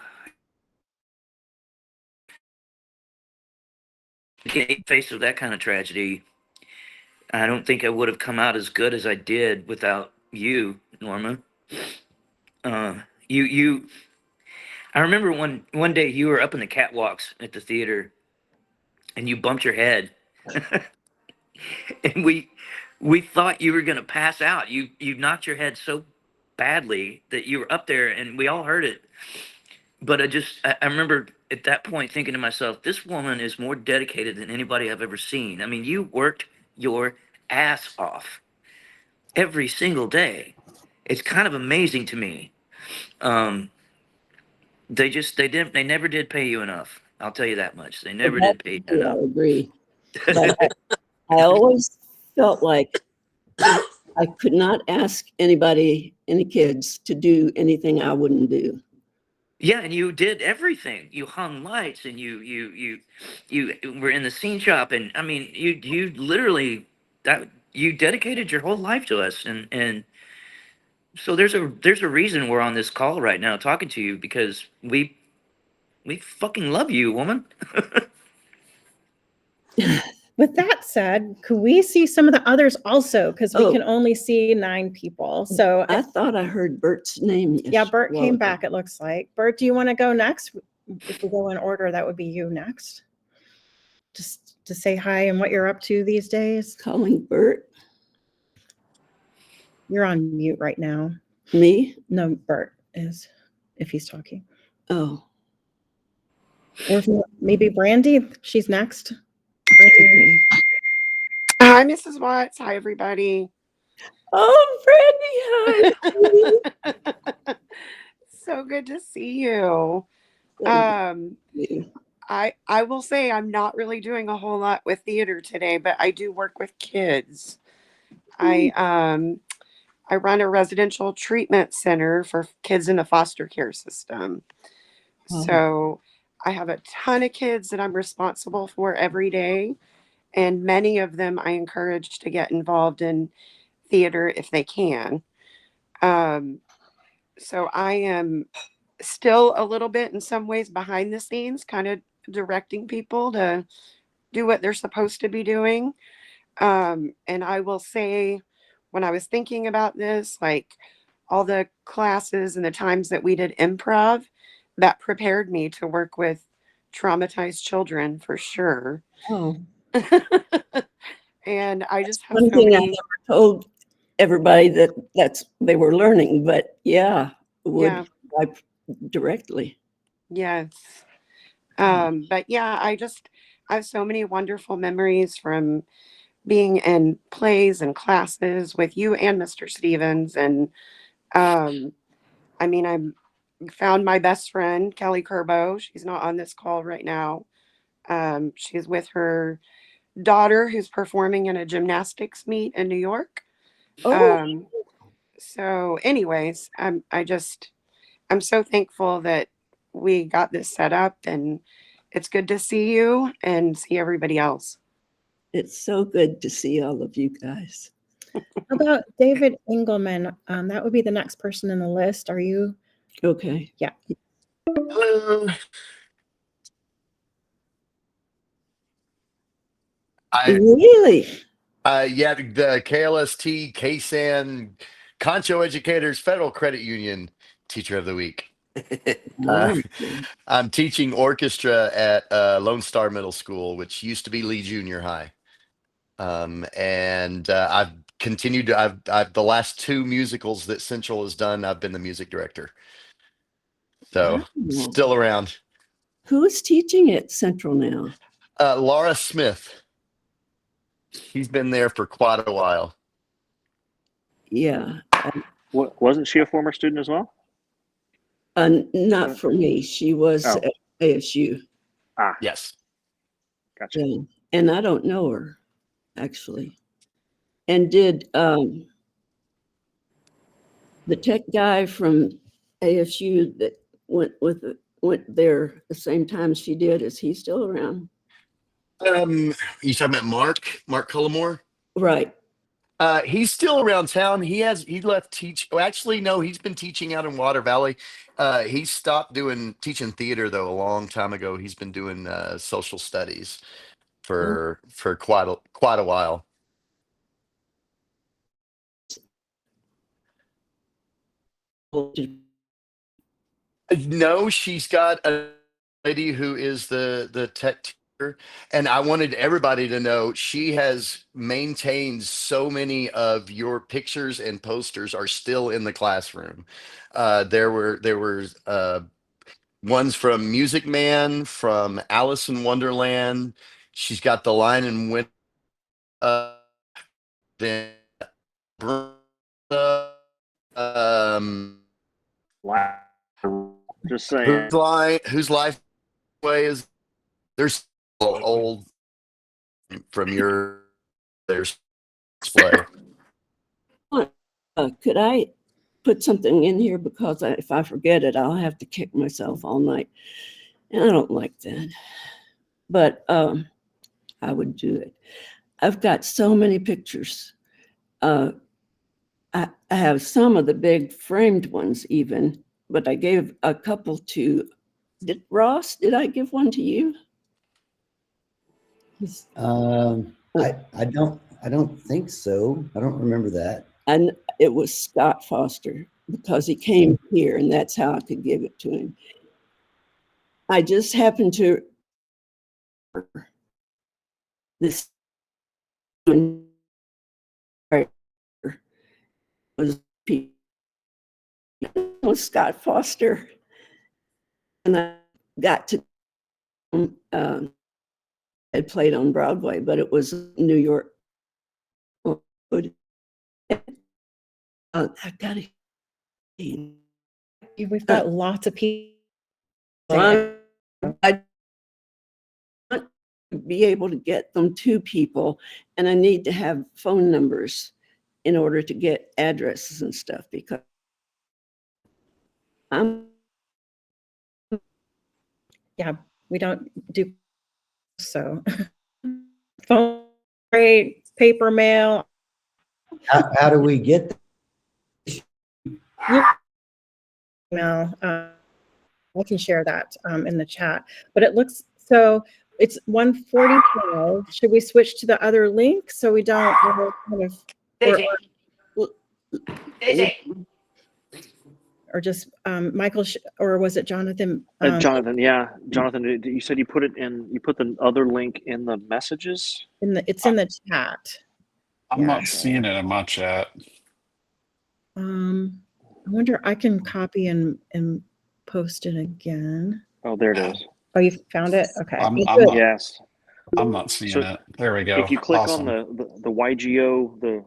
in face of that kind of tragedy, I don't think I would have come out as good as I did without you, Norma. You. I remember one day you were up in the catwalks at the theater, and you bumped your head, and we thought you were gonna pass out. You knocked your head so badly that you were up there, and we all heard it. But I remember at that point thinking to myself, this woman is more dedicated than anybody I've ever seen. I mean, you worked your ass off every single day. It's kind of amazing to me. They never did pay you enough. I'll tell you that much. They never did pay you enough. I agree. But I always felt like I could not ask anybody, any kids, to do anything I wouldn't do. Yeah, and you did everything. You hung lights, and you were in the scene shop, and I mean, you literally you dedicated your whole life to us, and so there's a reason we're on this call right now talking to you, because we fucking love you, woman. With that said, could we see some of the others also? Because we can only see 9 people. So I thought I heard Bert's name. Yeah, Bert came back, it looks like. Bert, do you want to go next? If we go in order, that would be you next. just to say hi and what you're up to these days? Calling Bert. You're on mute right now. Me? No, Bert is, if he's talking. Oh. Or if maybe Brandy, she's next. Okay. Hi, Mrs. Watts. Hi, everybody. Oh, Brandy, hi. So good to see you. I will say I'm not really doing a whole lot with theater today, but I do work with kids. I run a residential treatment center for kids in the foster care system. Oh. So I have a ton of kids that I'm responsible for every day, and many of them I encourage to get involved in theater if they can. So I am still a little bit in some ways behind the scenes, kind of directing people to do what they're supposed to be doing. And I will say, when I was thinking about this, like all the classes and the times that we did improv, that prepared me to work with traumatized children for sure. Oh. And I just have One so thing I many. never told everybody that's they were learning, but yeah, would I directly. Yes. But yeah, I have so many wonderful memories from being in plays and classes with you and Mr. Stevens. And I mean, I found my best friend, Kelly Kerbo. She's not on this call right now. She's with her daughter who's performing in a gymnastics meet in New York. Oh. So anyways, I'm so thankful that we got this set up, and it's good to see you and see everybody else. It's so good to see all of you guys. How about David Engelman? That would be the next person in the list. Are you? Okay. Yeah. Hello. Really? Yeah, the KLST, KSAN, Concho Educators Federal Credit Union Teacher of the Week. I'm teaching orchestra at Lone Star Middle School, which used to be Lee Junior High. And I've continued to, I've the last two musicals that Central has done, I've been the music director. So still around. Who's teaching at Central now? Laura Smith. He's been there for quite a while. Yeah. Wasn't she a former student as well? Not for me. She was at ASU. Yes. Gotcha. Yeah. And I don't know her, actually. And did the tech guy from ASU that went there the same time she did, is he still around? You talking about Mark Cullimore? Right. He's still around town. He left teach. Well, actually, no, he's been teaching out in Water Valley. He stopped teaching theater though a long time ago. He's been doing social studies for quite a while. No, she's got a lady who is the tech teacher, and I wanted everybody to know she has maintained so many of your pictures and posters are still in the classroom. There were ones from Music Man, from Alice in Wonderland. She's got the Lion and Winter. Then just saying. Whose life way is there's old from your there's display. Could I put something in here, because if I forget it, I'll have to kick myself all night, and I don't like that. But I would do it. I've got so many pictures. I have some of the big framed ones even, but I gave a couple to Ross. Did I give one to you? I don't think so. I don't remember that. And it was Scott Foster, because he came here, and that's how I could give it to him. I just happened to this was Scott Foster, and I got to I played on Broadway, but it was New York. I've got to. We've got lots of people. I want to be able to get them to people, and I need to have phone numbers in order to get addresses and stuff, because we don't do so. Phone, rate, paper mail. How do we get Email. I can share that in the chat, but it looks so. It's 1:45. Should we switch to the other link so we don't kind of or just Michael or was it Jonathan? Jonathan, yeah, Jonathan. You said you put it in. You put the other link in the messages. It's in the chat. I'm not seeing it in my chat. I wonder. I can copy and post it again. Oh, there it is. Oh, you found it? Okay. Yes. I'm not seeing it. There we go. If you click Awesome. on the YGO, the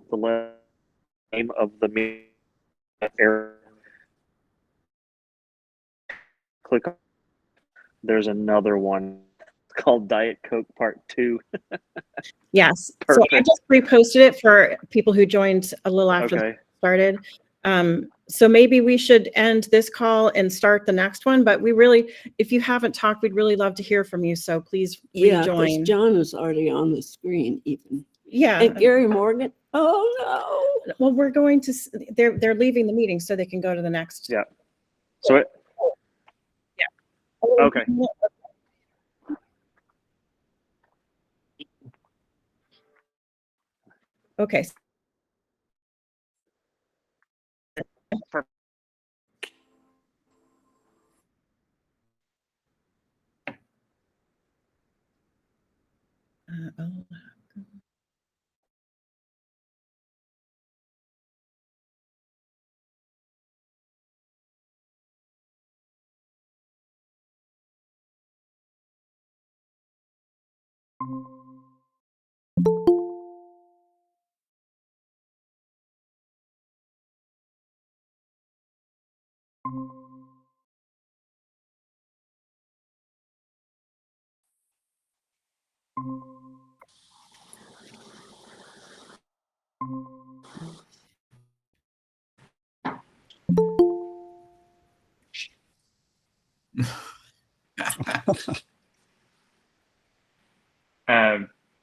name of the area, click on. There's another one called Diet Coke Part 2. Yes. Perfect. So I just reposted it for people who joined a little after Okay. it started. So maybe we should end this call and start the next one. But we really, if you haven't talked, we'd really love to hear from you. So please rejoin. John is already on the screen even. Yeah. And Gary Morgan. Oh no. Well, we're going to. They're leaving the meeting so they can go to the next. Yeah. So it. Yeah. Okay. Okay.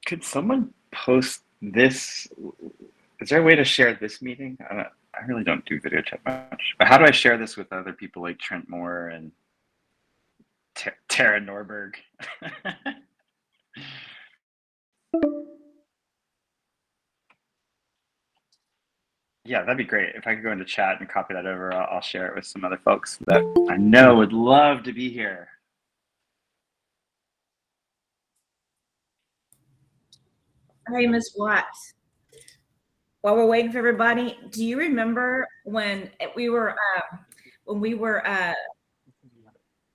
Could someone post this? Is there a way to share this meeting? I really don't do video chat much. But how do I share this with other people like Trent Moore and Tara Norberg? Yeah, that'd be great. If I could go into chat and copy that over, I'll share it with some other folks that I know would love to be here. Hey, Ms. Watts. While we're waiting for everybody, do you remember when we were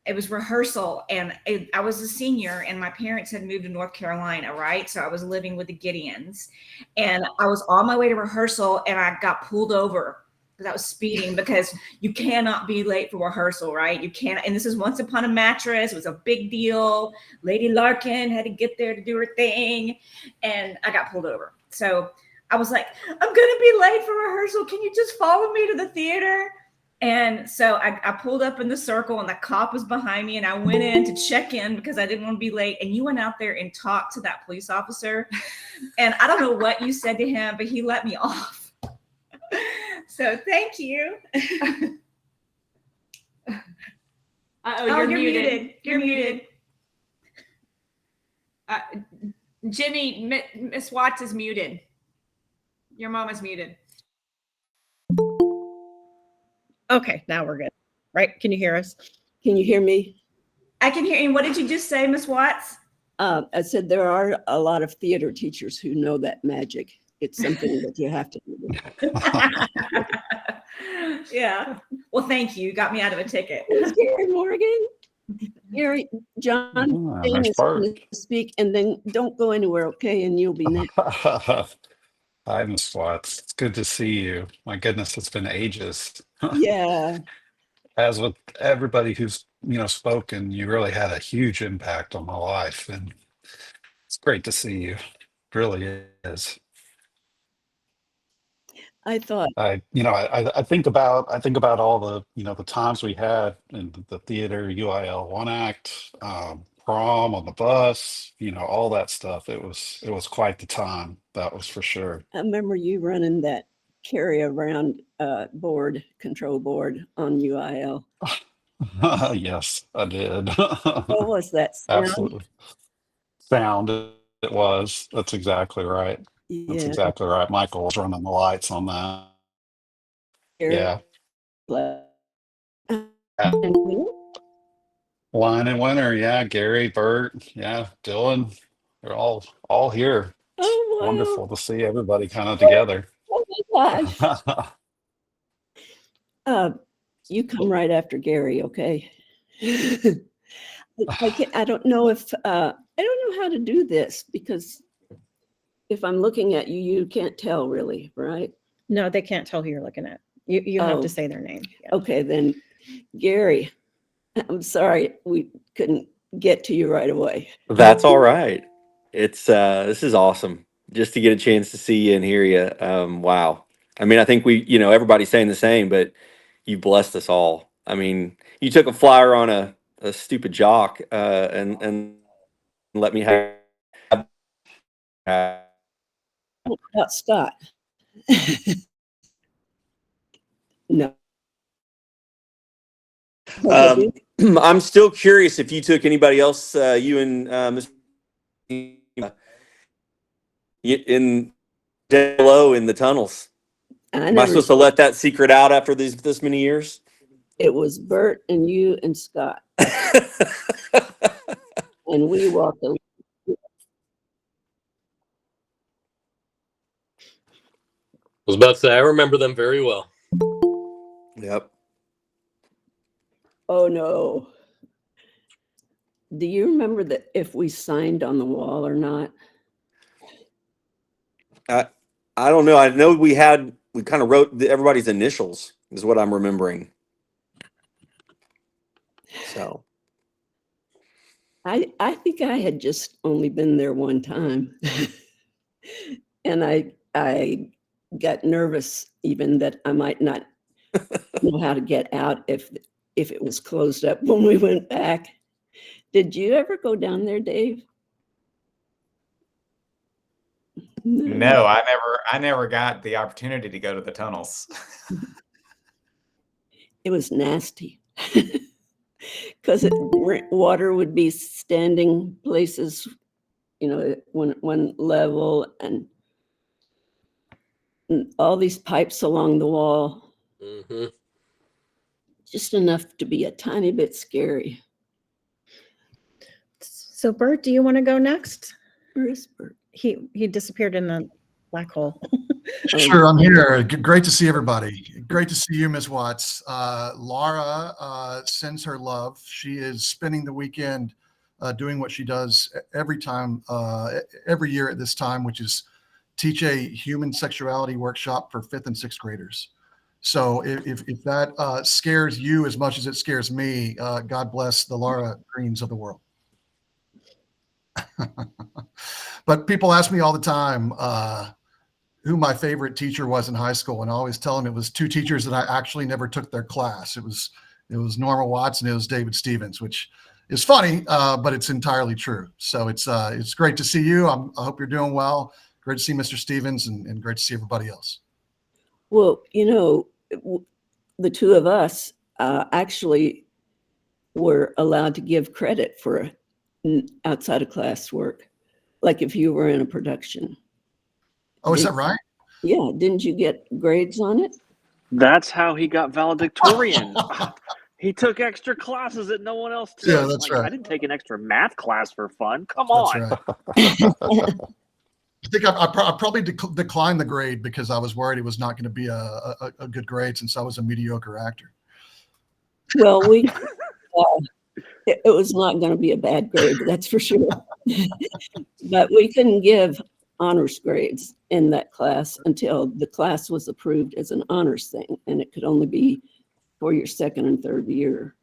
it was rehearsal, and I was a senior, and my parents had moved to North Carolina, right? So I was living with the Gideons, and I was on my way to rehearsal, and I got pulled over because I was speeding, because you cannot be late for rehearsal, right? You can't. And this is Once Upon a Mattress. It was a big deal. Lady Larkin had to get there to do her thing, and I got pulled over. So I was like, I'm going to be late for rehearsal. Can you just follow me to the theater? And so I pulled up in the circle, and the cop was behind me, and I went in to check in because I didn't want to be late. And you went out there and talked to that police officer. And I don't know what you said to him, but he let me off. So thank you. You're muted. You're muted. Jenny, Miss Watts is muted. Your mom is muted. Okay, now we're good. Right? Can you hear us? Can you hear me? I can hear you. What did you just say, Miss Watts? I said there are a lot of theater teachers who know that magic. It's something that you have to do. Yeah. Well, thank you. You got me out of a ticket. It's Gary Morgan. Gary, John Jane Nice is going part. to speak, and then don't go anywhere, okay? And you'll be next. Hi, Miss Watts. It's good to see you. My goodness, it's been ages. Yeah. As with everybody who's spoken, you really had a huge impact on my life, and it's great to see you. It really is. I thought I think about all the the times we had in the theater, UIL one act, prom on the bus, all that stuff. It was quite the time. That was for sure. I remember you running that carry around control board on UIL. Yes, I did. What was that sound? Absolutely. Sound it was. That's exactly right. That's Yeah. exactly right. Michael was running the lights on that. Yeah. Line and Winter, yeah, Gary, Bert, yeah, Dylan, they're all here. It's Oh, wow. wonderful to see everybody kind of together. Oh my gosh. You come right after Gary, okay? I don't know if I don't know how to do this because if I'm looking at you, you can't tell really, right? No, they can't tell who you're looking at. You have Oh. to say their name. Yeah. Okay, then Gary, I'm sorry we couldn't get to you right away. That's all right. It's this is awesome just to get a chance to see you and hear you. Wow. I mean, I think everybody's saying the same, but you blessed us all. I mean, you took a flyer on a stupid jock and let me have What about Scott? No. I'm still curious if you took anybody else, you and Mr. in down below in the tunnels. Am I supposed to let that secret out after this many years? It was Bert and you and Scott. And we walked a Was about to say, I remember them very well. Yep. Oh no. Do you remember that if we signed on the wall or not? I don't know. I know we kind of wrote everybody's initials is what I'm remembering. So I think I had just only been there one time. And I got nervous even that I might not know how to get out if it was closed up when we went back. Did you ever go down there, Dave? No, I never got the opportunity to go to the tunnels. It was nasty because water would be standing places, one level and all these pipes along the wall. Mm-hmm. Just enough to be a tiny bit scary. So Bert, do you want to go next? Where is Bert? He disappeared in the black hole. Sure, I'm here. Great to see everybody. Great to see you, Miss Watts. Laura sends her love. She is spending the weekend doing what she does every year at this time, which is teach a human sexuality workshop for 5th and 6th graders. So if that scares you as much as it scares me, God bless the Laura Greens of the world. But people ask me all the time who my favorite teacher was in high school, and I always tell them it was 2 teachers that I actually never took their class. It was Norma Watts and it was David Stevens, which is funny, but it's entirely true. So it's great to see you. I hope you're doing well. Great to see Mr. Stevens and great to see everybody else. Well, the 2 of us actually were allowed to give credit for outside of class work, like if you were in a production. Oh, is that right? Yeah. Didn't you get grades on it? That's how he got valedictorian. He took extra classes that no one else took. Yeah, that's Like, right. I didn't take an extra math class for fun. Come That's on. right. I think I probably declined the grade because I was worried it was not going to be a good grade since I was a mediocre actor. Well, it was not going to be a bad grade, that's for sure. But we couldn't give honors grades in that class until the class was approved as an honors thing, and it could only be for your second and third year.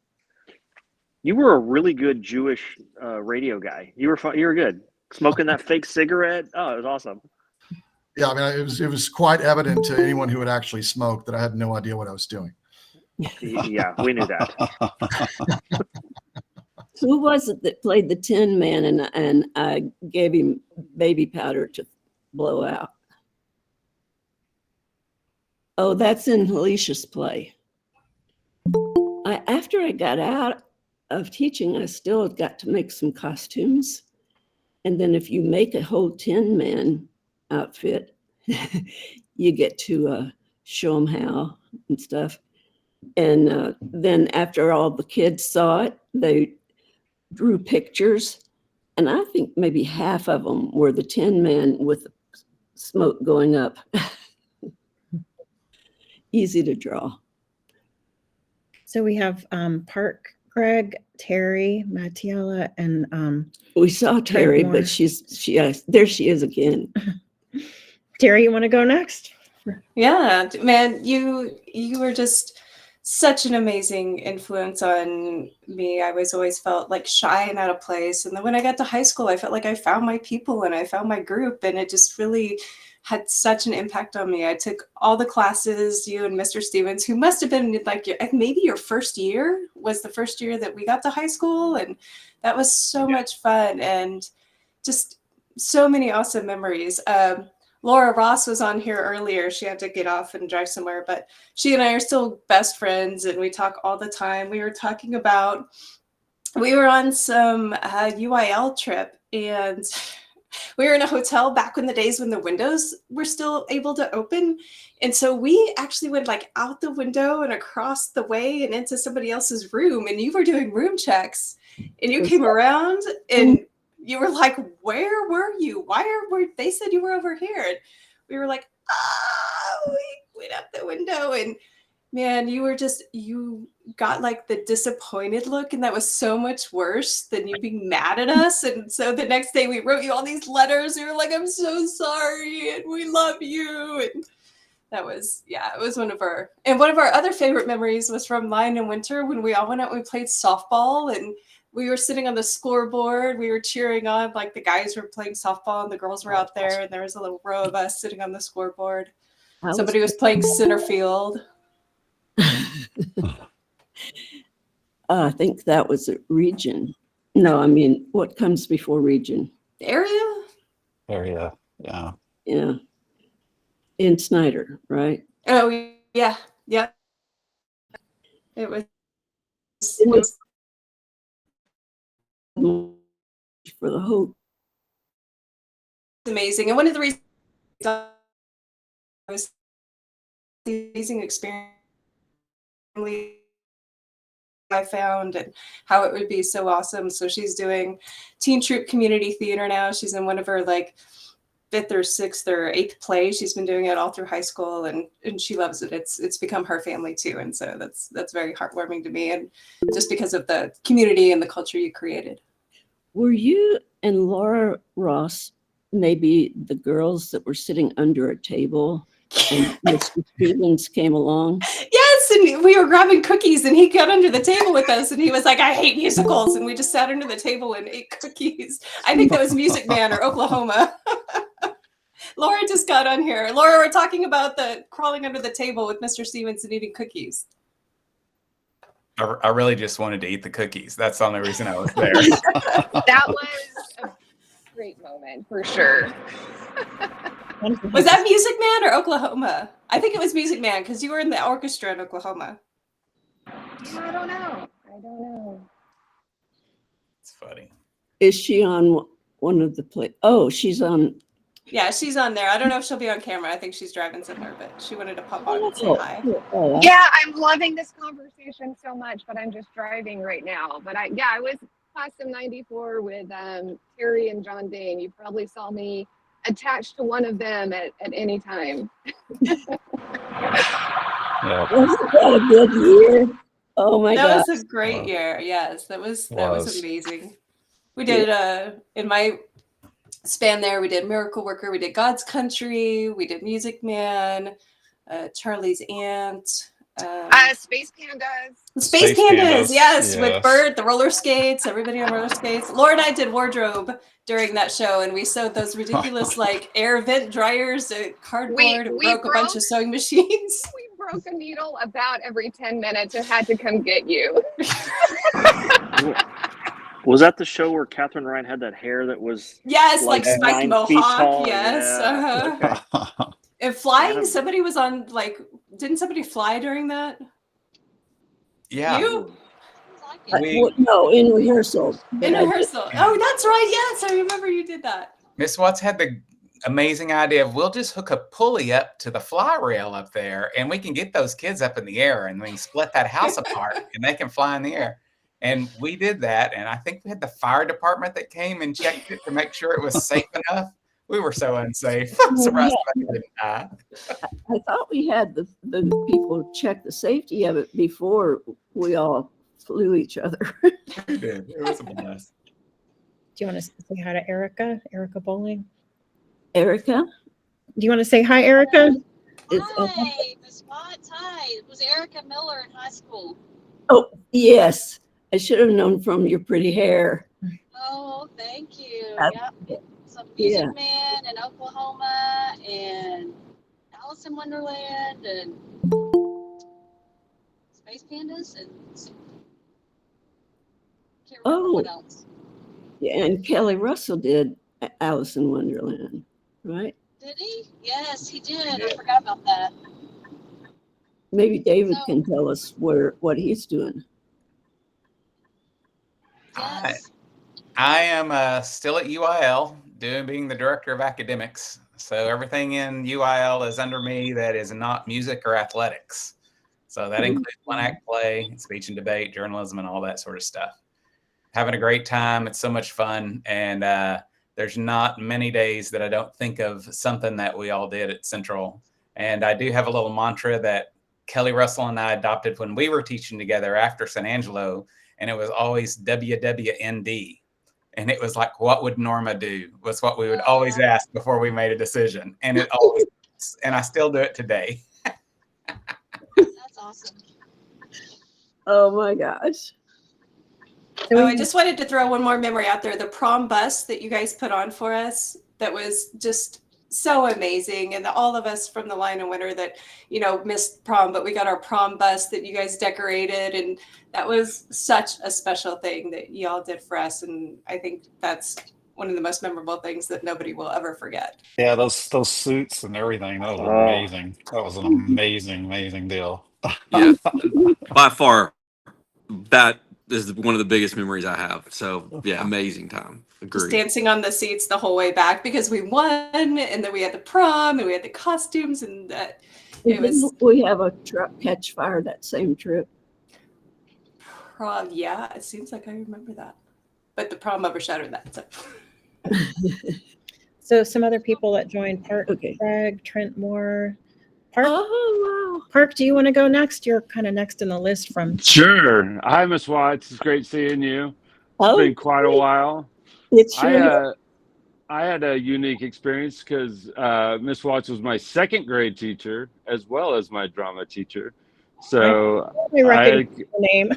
You were a really good Jewish radio guy. You were fun. You were good. Smoking that fake cigarette. Oh, it was awesome. Yeah, I mean, it was quite evident to anyone who had actually smoked that I had no idea what I was doing. Yeah, we knew that. Who was it that played the Tin Man and I gave him baby powder to blow out? Oh, that's in Alicia's play. After I got out of teaching, I still got to make some costumes. And then if you make a whole Tin Man outfit, you get to show them how and stuff. And then after all the kids saw it, they drew pictures. And I think maybe half of them were the Tin Man with smoke going up. Easy to draw. So we have Park, Greg, Terry, Mattiela, and we saw Terry, Moore. but there she is again. Terry, you want to go next? Yeah, man, you were just such an amazing influence on me. I was always felt like shy and out of place. And then when I got to high school, I felt like I found my people and I found my group, and it just really had such an impact on me. I took all the classes, you and Mr. Stevens, who must have been like maybe your first year was the first year that we got to high school. And that was so much fun and just so many awesome memories. Laura Ross was on here earlier. She had to get off and drive somewhere, but she and I are still best friends and we talk all the time. We were talking about, we were on some UIL trip and we were in a hotel back in the days when the windows were still able to open. And so we actually went like out the window and across the way and into somebody else's room. And you were doing room checks and you came around and you were like, where were you? They said you were over here. And we were like, oh, we went out the window. And man, you got like the disappointed look. And that was so much worse than you being mad at us. And so the next day we wrote you all these letters. We were like, I'm so sorry. And we love you. And that was, it was one of our other favorite memories was from Lion in Winter when we all went out and we played softball and we were sitting on the scoreboard. We were cheering on, like the guys were playing softball and the girls were out there. And there was a little row of us sitting on the scoreboard. Somebody was playing center field. I think that was a region. No, I mean, what comes before region? Area? Area, yeah. Yeah. In Snyder, right? Oh, yeah. Yeah. It was for the hope. Amazing. And one of the reasons I was the amazing experience I found and how it would be so awesome. So she's doing Teen Troop Community Theater now. She's in one of her like 5th or 6th or 8th plays. She's been doing it all through high school and she loves it. It's become her family too. And so that's very heartwarming to me. And just because of the community and the culture you created. Were you and Laura Ross maybe the girls that were sitting under a table and Mr. Stevens came along? Yes, and we were grabbing cookies and he got under the table with us and he was like, I hate musicals. And we just sat under the table and ate cookies. I think that was Music Man or Oklahoma. Laura just got on here. Laura, we're talking about the crawling under the table with Mr. Stevens and eating cookies. I really just wanted to eat the cookies. That's the only reason I was there. That was a great moment for sure. Was that Music Man or Oklahoma? I think it was Music Man because you were in the orchestra in Oklahoma. I don't know. It's funny. Is she on one of the play? Oh, she's on Yeah, she's on there. I don't know if she'll be on camera. I think she's driving somewhere, but she wanted to pop on and say hi. Yeah, I'm loving this conversation so much, but I'm just driving right now. But I was class of '94 with Terry and John Dane. You probably saw me attached to one of them at any time. Wasn't that a good year? Oh my That God. was a great year. Yes, that was Was. amazing. We did in my span there, we did Miracle Worker, we did God's Country, we did Music Man, Charlie's Aunt, Space Pandas. Space Pandas, yes, with Bert, the roller skates, everybody on roller skates. Laura and I did wardrobe during that show, and we sewed those ridiculous like air vent dryers, cardboard, and broke a bunch of sewing machines. We broke a needle about every 10 minutes and had to come get you. Was that the show where Catherine Ryan had that hair that was like spiked 9 feet mohawk? tall? Yes. Yeah. Okay. And flying, somebody was on didn't somebody fly during that? Yeah. You? No, in rehearsal. In rehearsal. Oh, that's right. Yes, I remember you did that. Miss Watts had the amazing idea of we'll just hook a pulley up to the fly rail up there and we can get those kids up in the air and we can split that house apart and they can fly in the air. And we did that. And I think we had the fire department that came and checked it to make sure it was safe enough. We were so unsafe. I'm surprised somebody didn't die. I thought we had the people check the safety of it before we all flew each other. We did. It was a blast. Do you want to say hi to Erica? Erica Bowling? Erica? Do you want to say hi, Erica? Hi, Miss Watts. Hi. It was Erica Miller in high school. Oh, yes. I should have known from your pretty hair. Oh, thank you. Yeah. Yep. Some Music Yeah. Man in Oklahoma and Alice in Wonderland and Space Pandas and can't remember what else. Yeah, and Kelly Russell did Alice in Wonderland, right? Did he? Yes, he did. I forgot about that. Maybe David can tell us what he's doing. I am still at UIL being the director of academics. So everything in UIL is under me that is not music or athletics. So that includes one act play, speech and debate, journalism, and all that sort of stuff. Having a great time. It's so much fun. And there's not many days that I don't think of something that we all did at Central. And I do have a little mantra that Kelly Russell and I adopted when we were teaching together after San Angelo. And it was always WWND. And it was like, what would Norma do? Was what we would always ask before we made a decision. And it always, and I still do it today. That's awesome. Oh my gosh. Oh, I just wanted to throw one more memory out there. The prom bus that you guys put on for us, that was just so amazing. And all of us from the Lion and Winter that, missed prom, but we got our prom bus that you guys decorated. And that was such a special thing that y'all did for us. And I think that's one of the most memorable things that nobody will ever forget. Yeah, those suits and everything. That was amazing. That was an amazing deal. Yeah, by far, that is one of the biggest memories I have. So yeah, amazing time. Just Agreed. dancing on the seats the whole way back because we won, and then we had the prom, and we had the costumes, and that it was. Didn't we have a truck catch fire that same trip? Prom, yeah, it seems like I remember that, but the prom overshadowed that. So. So some other people that joined: Park, Craig, Trent Moore. Park. Oh wow. Park, do you want to go next? You're kind of next in the list from. Sure. Hi, Miss Watts. It's great seeing you. It's been quite a while. I had a unique experience because Miss Watts was my second grade teacher as well as my drama teacher. So I recognize the name.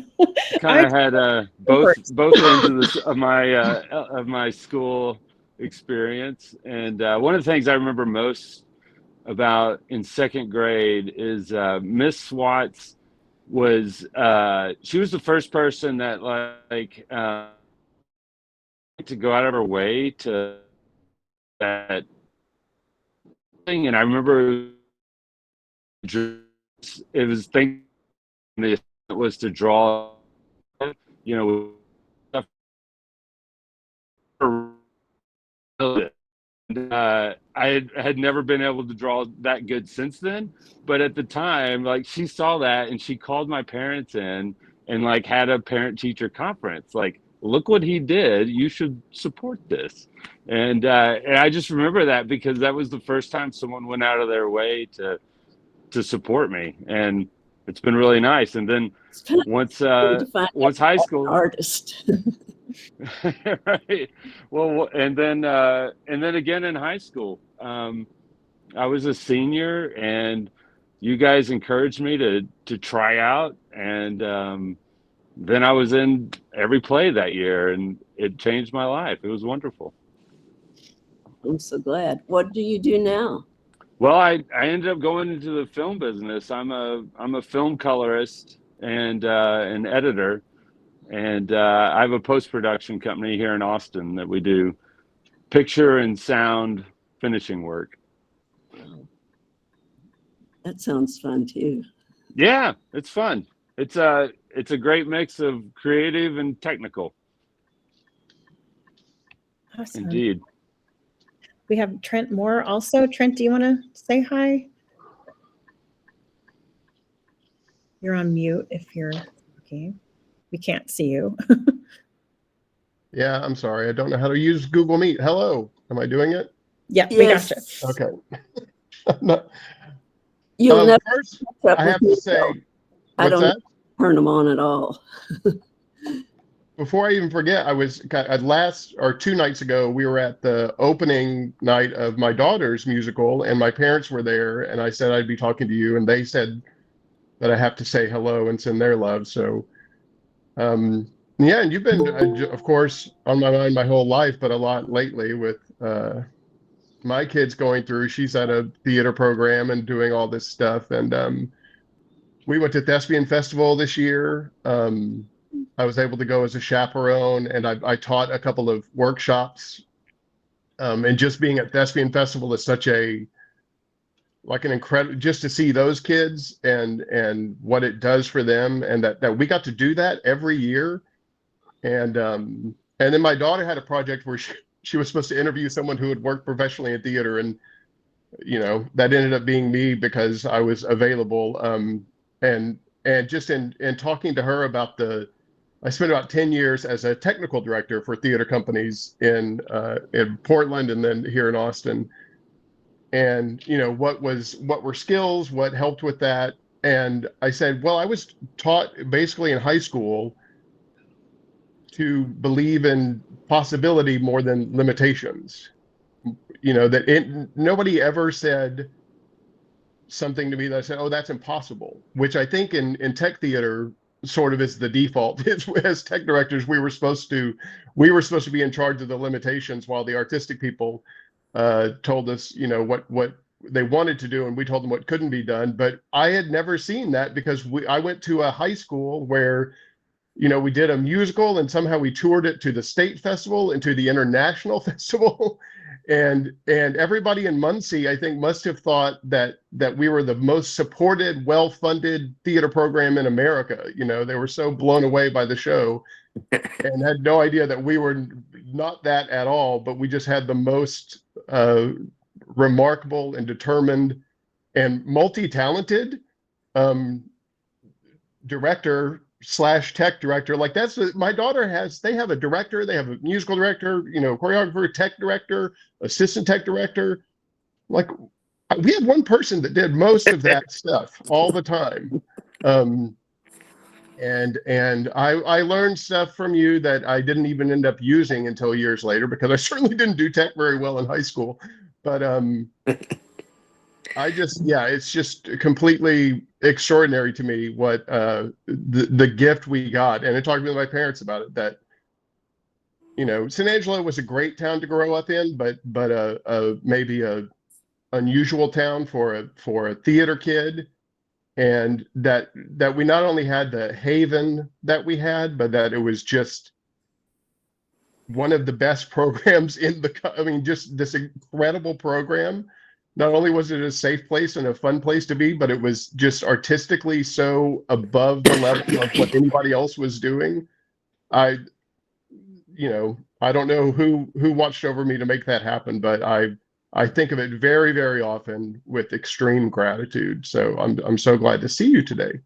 Kind of had both ends of my school experience. And one of the things I remember most about in second grade is Miss Watts was she was the first person that to go out of her way to that thing. And I remember it was thinking it was to draw, stuff. I had never been able to draw that good since then. But at the time, like she saw that and she called my parents in and like had a parent teacher conference. Like, look what he did. You should support this. And I just remember that because that was the first time someone went out of their way to support me, and it's been really nice. And then It's kind of once weird to find out once high you're school, an artist. right? Well, and then again in high school, I was a senior, and you guys encouraged me to try out, and then I was in every play that year, and it changed my life. It was wonderful. I'm so glad. What do you do now? Well, I ended up going into the film business. I'm a film colorist and an editor, and I have a post production company here in Austin that we do picture and sound finishing work. That sounds fun too. Yeah, it's fun. It's a great mix of creative and technical. Awesome. Indeed. We have Trent Moore also. Trent, do you want to say hi? You're on mute if you're okay. We can't see you. Yeah, I'm sorry. I don't know how to use Google Meet. Hello. Am I doing it? Yeah, we got you. Okay. No. You'll never First, catch up I with have me, to say, though. I what's don't that? turn them on at all. Before I even forget, I was last or 2 nights ago, we were at the opening night of my daughter's musical, and my parents were there, and I said I'd be talking to you, and they said that I have to say hello and send their love. So, yeah, and you've been, of course, on my mind my whole life, but a lot lately with my kids going through. She's at a theater program and doing all this stuff, and we went to Thespian Festival this year. I was able to go as a chaperone, and I taught a couple of workshops. And just being at Thespian Festival is such an incredible, just to see those kids and what it does for them, and that we got to do that every year. And then my daughter had a project where she was supposed to interview someone who had worked professionally in theater, and that ended up being me because I was available. And just in talking to her about I spent about 10 years as a technical director for theater companies in Portland and then here in Austin. And what were skills, what helped with that? And I said, well, I was taught basically in high school to believe in possibility more than limitations. Nobody ever said something to me that I said, oh, that's impossible, which I think in tech theater sort of is the default. As tech directors, we were supposed to be in charge of the limitations, while the artistic people told us, what they wanted to do, and we told them what couldn't be done. But I had never seen that because I went to a high school where we did a musical, and somehow we toured it to the state festival and to the international festival. And everybody in Muncie, I think, must have thought that we were the most supported, well-funded theater program in America. They were so blown away by the show and had no idea that we were not that at all, but we just had the most remarkable and determined and multi-talented director / tech director. Like my daughter they have a director, they have a musical director, choreographer, tech director, assistant tech director. Like we have one person that did most of that stuff all the time. And I learned stuff from you that I didn't even end up using until years later, because I certainly didn't do tech very well in high school. But it's just completely extraordinary to me what the gift we got. And I talked with my parents about it, that San Angelo was a great town to grow up in, but maybe a unusual town for a theater kid, and that we not only had the haven that we had, but that it was just one of the best programs just this incredible program. Not only was it a safe place and a fun place to be, but it was just artistically so above the level of what anybody else was doing. I don't know who watched over me to make that happen, but I think of it very, very often with extreme gratitude. So I'm so glad to see you today.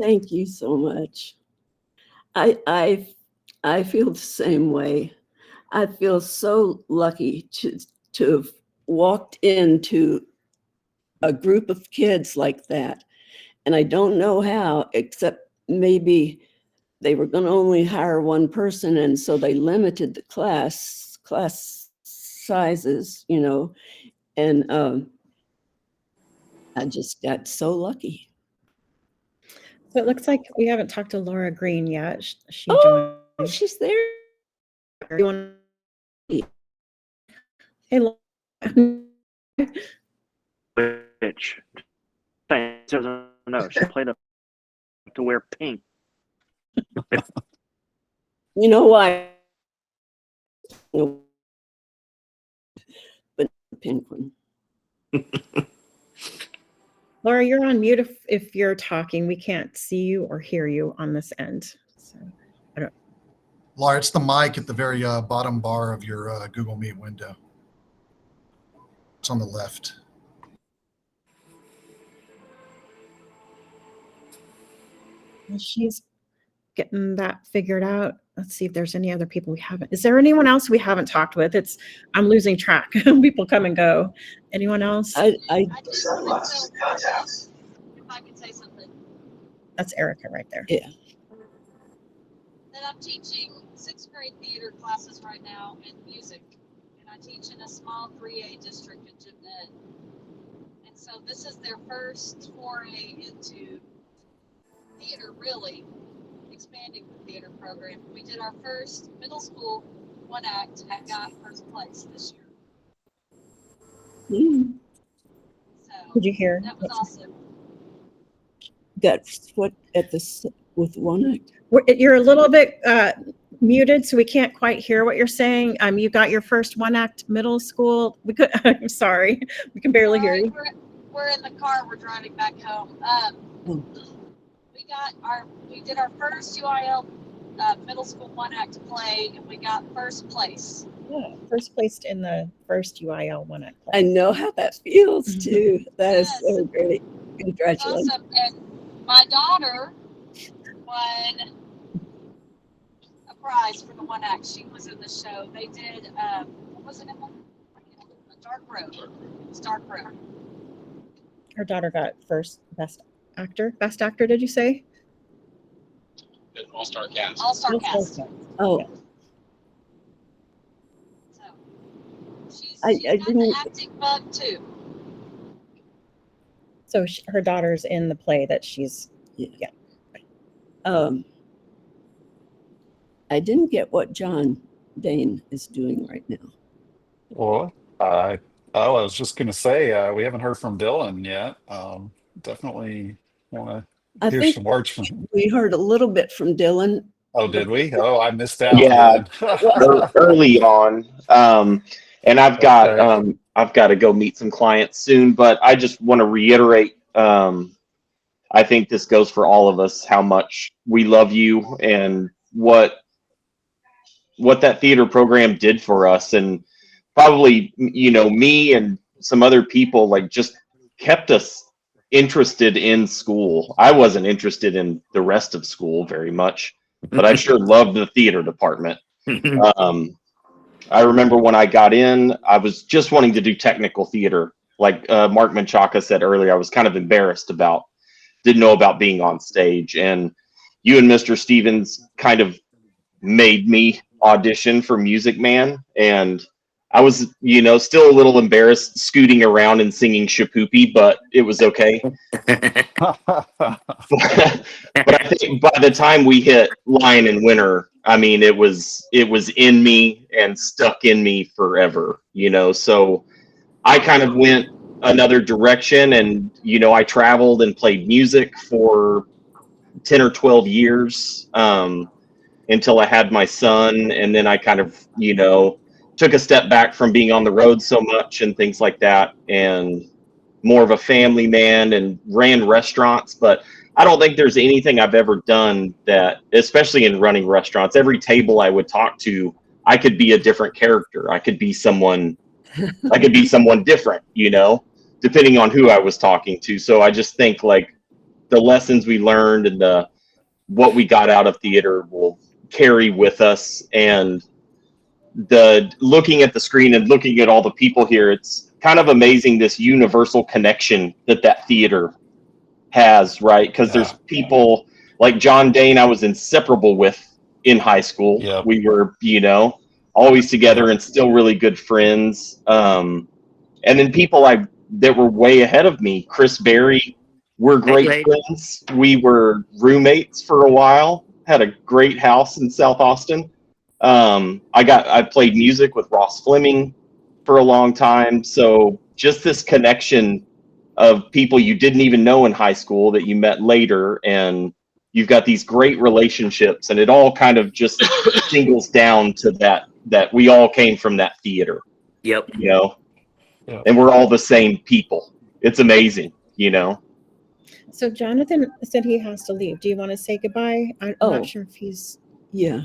Thank you so much. I feel the same way. I feel so lucky to have walked into a group of kids like that. And I don't know how, except maybe they were going to only hire one person. And so they limited the class sizes, you know, and I just got so lucky. So it looks like we haven't talked to Laura Green yet. She Oh, joined. she's there. Hey, Laura. Bitch. She doesn't know. She played to wear pink. You know why? But the pink one. Laura, you're on mute if you're talking. We can't see you or hear you on this end. So I don't. Laura, it's the mic at the very bottom bar of your Google Meet window. It's on the left. Well, she's getting that figured out. Let's see if there's any other people we haven't. Is there anyone else we haven't talked with? I'm losing track. People come and go. Anyone else? I just wanted to, if I could say something. That's Erica right there. Yeah. That I'm teaching 6th grade theater classes right now and music. And I teach in a small 3A district in Gym Ed. And so this is their first foray into theater, really expanding the theater program. We did our first middle school one act and got first place this year. So Did you hear? that was awesome. That's what with one act. You're a little bit muted, so we can't quite hear what you're saying. You got your first one act middle school. I'm sorry, we can barely hear you. We're in the car. We're driving back home. We did our first UIL middle school one act play, and we got first place. Yeah, first placed in the first UIL one act play. I know how that feels too. That is so great. Congratulations. Awesome. And my daughter won a prize for the one act. She was in the show. They did, what was it? Dark Road. It was Dark Road. Her daughter got first best actor. Best actor, did you say? All-Star Cast. All-Star Cast. Oh. So she's got the acting bug too. So her daughter's in the play that she's, yeah. I didn't get what John Dane is doing right now. Well, I was just going to say we haven't heard from Dylan yet. Definitely want I to hear think some words from him. we heard a little bit from Dylan. Oh, did we? Oh, I missed out. Yeah, Then. early on. And I've got to go meet some clients soon, but I just want to reiterate. I think this goes for all of us, how much we love you and what that theater program did for us. And probably, me and some other people like just kept us interested in school. I wasn't interested in the rest of school very much, but I sure loved the theater department. I remember when I got in, I was just wanting to do technical theater. Like Mark Menchaca said earlier, I was kind of embarrassed didn't know about being on stage. And you and Mr. Stevens kind of made me audition for Music Man. And I was, still a little embarrassed scooting around and singing Shapoopy, but it was okay. But I think by the time we hit Lion and Winter, I mean, it was in me and stuck in me forever, so I kind of went another direction and, I traveled and played music for 10 or 12 years until I had my son. And then I kind of, took a step back from being on the road so much and things like that, and more of a family man and ran restaurants. But I don't think there's anything I've ever done that, especially in running restaurants, every table I would talk to, I could be a different character. I could be someone different, you know, depending on who I was talking to. So I just think like the lessons we learned and what we got out of theater will carry with us. And the looking at the screen and looking at all the people here, it's kind of amazing, this universal connection that theater has, right? Because there's people like John Dane I was inseparable with in high school. Yep. We were, you know, always together and still really good friends. And then people that were way ahead of me, Chris Berry, we're great friends. We were roommates for a while, had a great house in South Austin. I played music with Ross Fleming for a long time. So just this connection of people you didn't even know in high school that you met later, and you've got these great relationships, and it all kind of just singles down to that we all came from that theater. Yep. You know, Yep. and we're all the same people. It's amazing, you know. So Jonathan said he has to leave. Do you want to say goodbye? I'm not sure if he's. Yeah.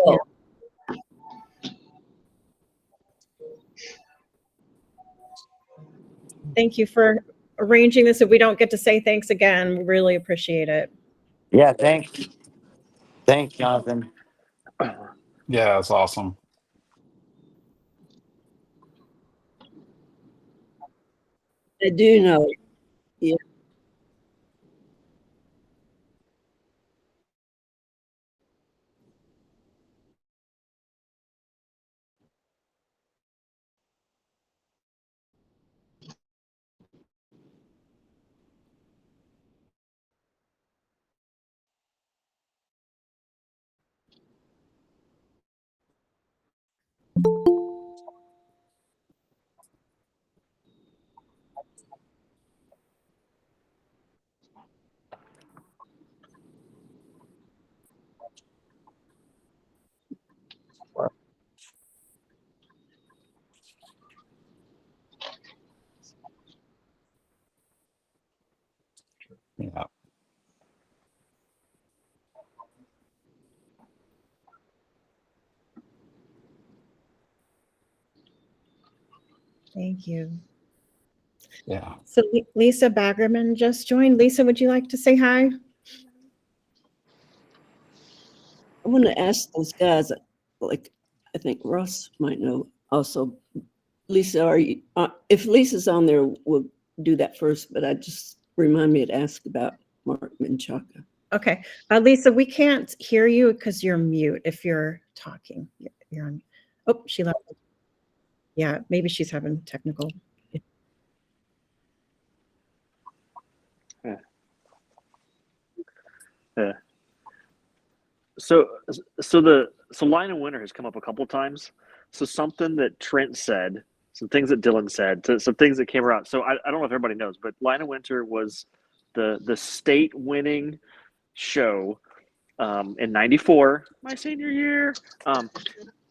Yeah. Thank you for arranging this. If we don't get to say thanks again, we really appreciate it. Yeah, thanks. Thanks, Jonathan. Yeah, it's awesome. I do know. Yeah. Yeah. Thank you. Yeah. So Lisa Baggerman just joined. Lisa, would you like to say hi? I want to ask those guys, like, I think Russ might know also. Lisa, are you, if Lisa's on there, we'll do that first, but I just remind me to ask about Mark Menchaca. Okay. Lisa, we can't hear you because you're mute if you're talking. You're on. Oh, she left. Yeah, maybe she's having technical. Yeah. So Line of Winter has come up a couple times. So something that Trent said, some things that Dylan said, some things that came around. So I don't know if everybody knows, but Line of Winter was the state winning show in '94, my senior year.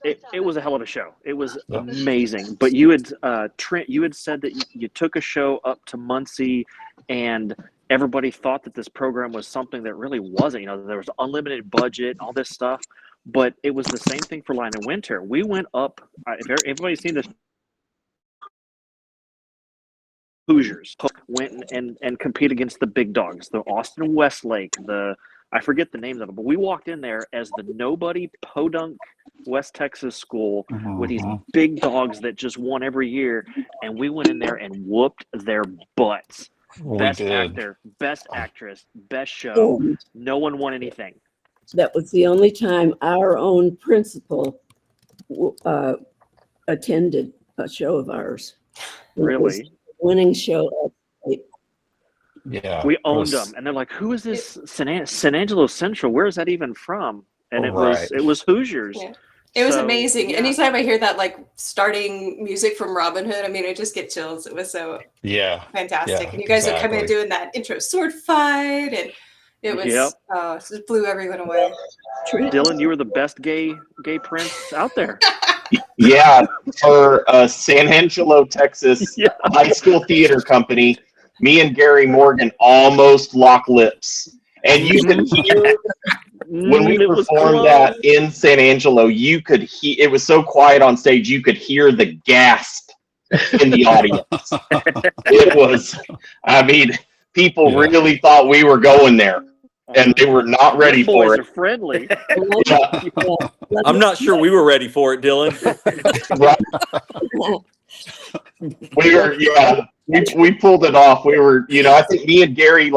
It was a hell of a show. It was amazing. But you had Trent, you had said that you took a show up to Muncie, and everybody thought that this program was something that really wasn't. You know, there was unlimited budget, all this stuff. But it was the same thing for Line of Winter. We went up. If everybody's seen this, Hoosiers went and compete against the big dogs, the Austin Westlake, I forget the names of them, but we walked in there as the nobody podunk West Texas school with these big dogs that just won every year, and we went in there and whooped their butts. Best actor, best actress, best show. No one won anything. That was the only time our own principal attended a show of ours. Really? Winning show. Yeah. We owned them, and they're like, "Who is this San Angelo Central? Where is that even from?" And it was Hoosiers. Yeah. It was amazing. Yeah. Anytime I hear that, like starting music from Robin Hood, I mean, I just get chills. It was so fantastic. And you guys would come in doing that intro sword fight, and it was it just blew everyone away. Dylan, you were the best gay prince out there. Yeah, for San Angelo, Texas high school theater company, me and Gary Morgan almost locked lips. And you could hear when we It was performed close. that in San Angelo, you could hear it was so quiet on stage, you could hear the gasp in the audience. It was, I mean, people Yeah. really thought we were going there, and they were not ready These boys for are it. friendly. Yeah. I'm not sure we were ready for it, Dylan. Right. We pulled it off. We were, I think me and Gary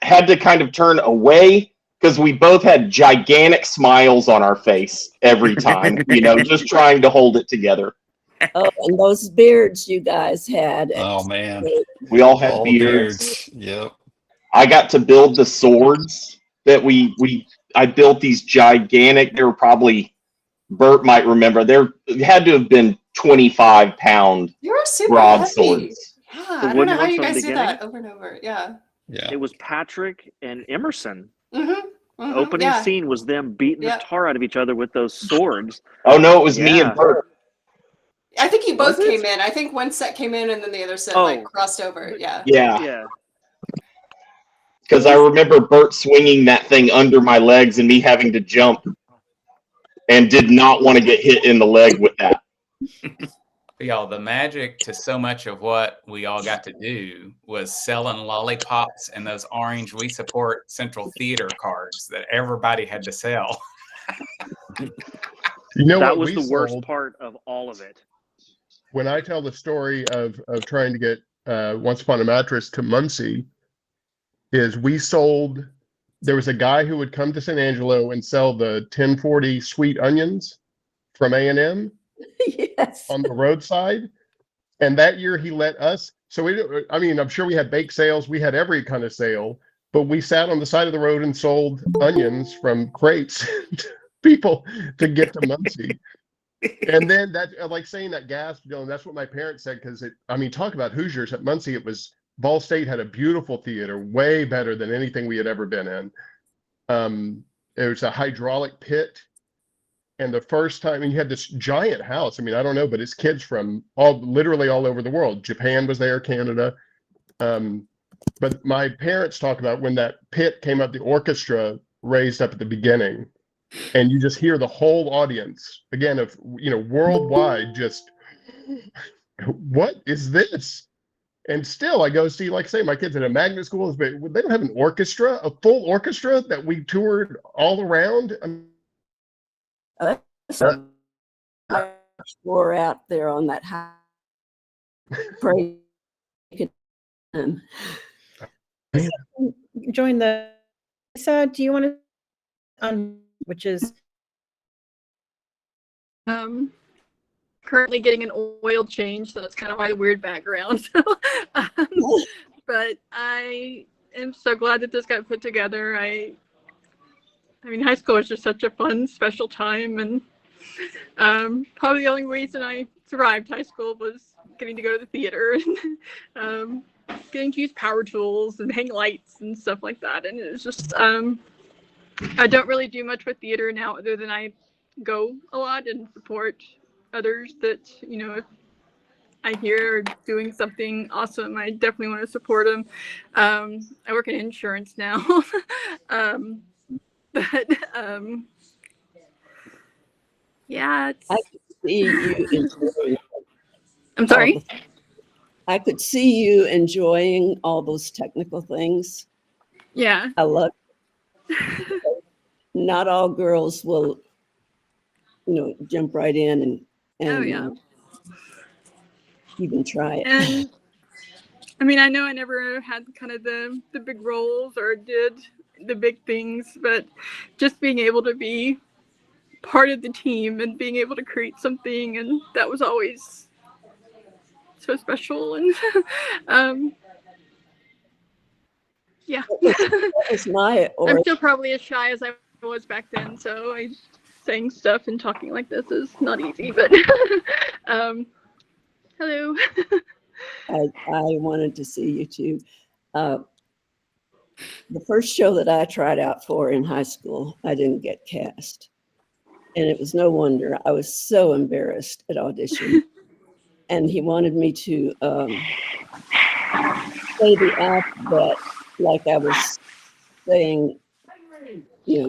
had to kind of turn away because we both had gigantic smiles on our face every time, just trying to hold it together. Oh, and those beards you guys had. Oh man. We all had All the beards. Yep. I got to build the swords that I built these gigantic, they were probably, Bert might remember, it had to have been 25-pound You were super broadswords. heavy. Yeah, The I don't wooden know how ones you from the guys do beginning? that over and over. Yeah. Yeah. It was Patrick and Emerson. Mm-hmm. Opening Yeah. scene was them beating Yeah. the tar out of each other with those swords. Oh no, it was me and Bert. I think you both Was it? came in. I think one set came in and then the other set crossed over. Yeah. Yeah. Because I remember Bert swinging that thing under my legs and me having to jump, and did not want to get hit in the leg with that. But y'all, the magic to so much of what we all got to do was selling lollipops and those orange "We Support Central Theater" cards that everybody had to sell. That was the worst part of all of it. When I tell the story of trying to get Once Upon a Mattress to Muncie, is there was a guy who would come to San Angelo and sell the 1040 sweet onions from A&M on the roadside. And that year he let us, I'm sure we had bake sales, we had every kind of sale, but we sat on the side of the road and sold onions from crates to people to get to Muncie. And then that, like saying that gasp, Dylan, that's what my parents said, because talk about Hoosiers at Muncie. Ball State had a beautiful theater, way better than anything we had ever been in. It was a hydraulic pit. And the first time, and you had this giant house. I don't know, but it's kids from literally all over the world. Japan was there, Canada. But my parents talk about when that pit came up, the orchestra raised up at the beginning, and you just hear the whole audience again of worldwide just, what is this? And still, I go see, like I say, my kids at a magnet school, but they don't have an orchestra, a full orchestra that we toured all around. We're out there on that high. Join the. Lisa, do you want to? Which is. Currently getting an oil change, so that's kind of my weird background. But I am so glad that this got put together. I mean, high school was just such a fun, special time, and probably the only reason I survived high school was getting to go to the theater and getting to use power tools and hang lights and stuff like that. And it was just, I don't really do much with theater now, other than I go a lot and support others that, if I hear are doing something awesome, I definitely want to support them. I work in insurance now. Yeah, I could see you enjoying. I'm sorry? I could see you enjoying all those technical things. Yeah. I love it. Not all girls will, jump right in and even try it. And I mean, I know I never had kind of the big roles or did the big things, but just being able to be part of the team and being able to create something, and that was always so special. And yeah. That was my I'm still probably as shy as I was back then, so saying stuff and talking like this is not easy, but hello. I wanted to see you too. The first show that I tried out for in high school, I didn't get cast. And it was no wonder. I was so embarrassed at audition. And he wanted me to say the alphabet like I was saying,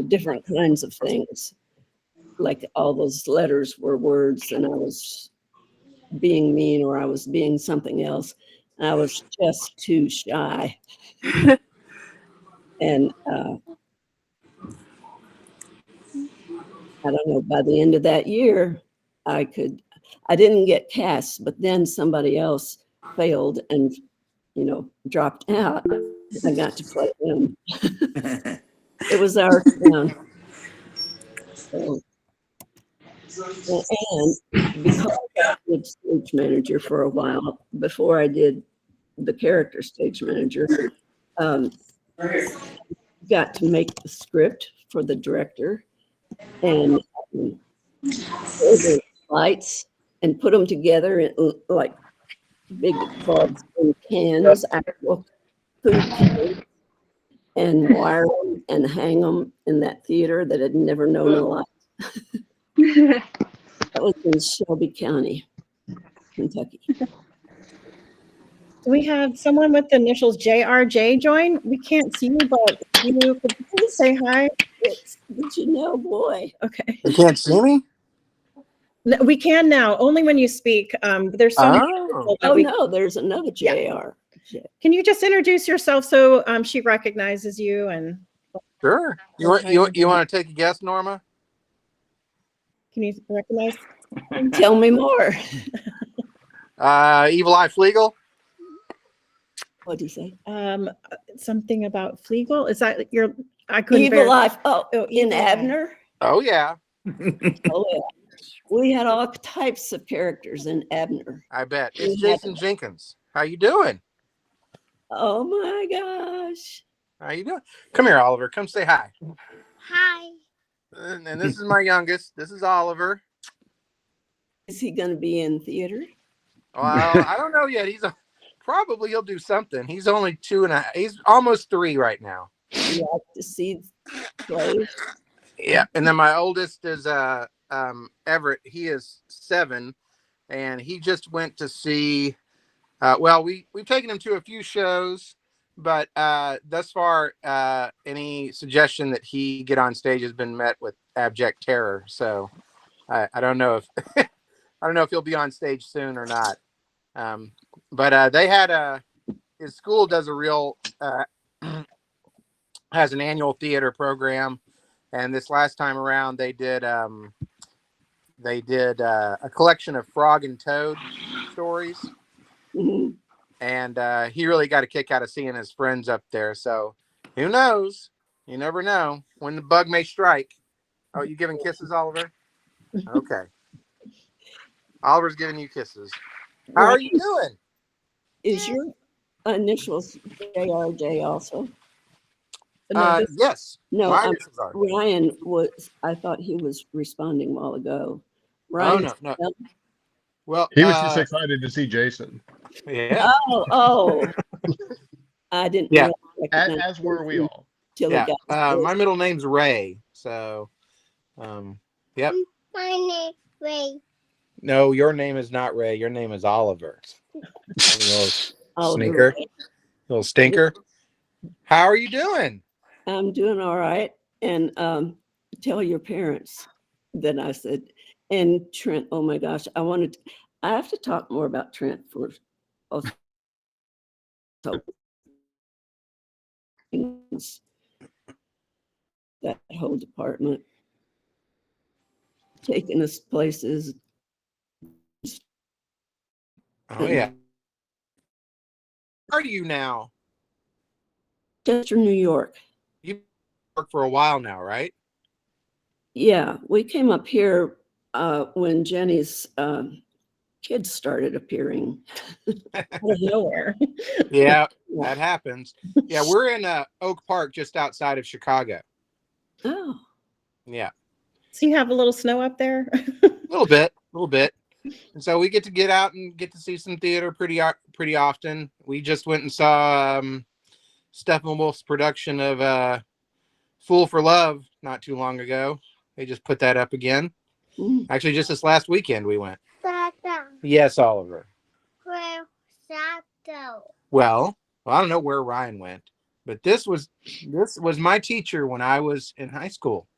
different kinds of things. Like all those letters were words, and I was being mean or I was being something else. I was just too shy. And I don't know, by the end of that year, I didn't get cast, but then somebody else failed and, dropped out. I got to play him. It was our town. So, and because I did stage manager for a while before I did the character stage manager, got to make the script for the director and order lights and put them together in like big bulbs in cans, actual food cans, and wire them and hang them in that theater that had never known a light. That was in Shelby County, Kentucky. Do we have someone with the initials JRJ join? We can't see you, but you could please say hi. Did you know, boy? Okay. You can't see me? No, we can now, only when you speak. There's so many people that we no, there's another JR. Can you just introduce yourself so she recognizes you? And Sure. You want to take a guess, Norma? Can you recognize? Tell me more. Evil Eye Fleagle. What do you say? Something about Fleagle. Is that your? I couldn't. Evil Life. Oh, in Abner. Oh yeah. Oh yeah. We had all types of characters in Abner. I bet. It's Jason Jenkins. How you doing? Oh my gosh. How you doing? Come here, Oliver. Come say hi. Hi. And this is my youngest. This is Oliver. Is he going to be in theater? Well, I don't know yet. Probably he'll do something. He's only 2.5. He's almost 3 right now. You like to see plays? Yeah. And then my oldest is Everett. He is 7, and he just went to see. We've taken him to a few shows, but thus far, any suggestion that he get on stage has been met with abject terror. So I don't know if I don't know if he'll be on stage soon or not. But they had his school does a real has an annual theater program, and this last time around they did a collection of Frog and Toad stories. Mm-hmm. And he really got a kick out of seeing his friends up there. So who knows? You never know when the bug may strike. Oh, you giving kisses, Oliver? Okay. Oliver's giving you kisses. How are you doing? Is your initials JRJ also? Yes. No, my initials are. Ryan was. I thought he was responding a while ago. Ryan. Oh no. Well, he was just excited to see Jason. Yeah. Oh. I didn't. Yeah. As were we all. Yeah. My middle name's Ray. So, yep. My name's Ray. No, your name is not Ray. Your name is Oliver. Little sneaker. Little stinker. How are you doing? I'm doing all right. And tell your parents that I said, and Trent, oh my gosh, I have to talk more about Trent for also things, that whole department, taking us places. Oh yeah. Where are you now? Chester, New York. You worked for a while now, right? Yeah, we came up here when Jenny's kids started appearing out of nowhere. Yeah, that happens. Yeah, we're in Oak Park, just outside of Chicago. Oh. Yeah. So you have a little snow up there? A little bit. And so we get out and get to see some theater pretty often. We just went and saw Steppenwolf's production of Fool for Love not too long ago. They just put that up again. Mm. Actually, just this last weekend we went. Tata, Yes, Oliver. where's Sato? Well, I don't know where Ryan went, but this was my teacher when I was in high school.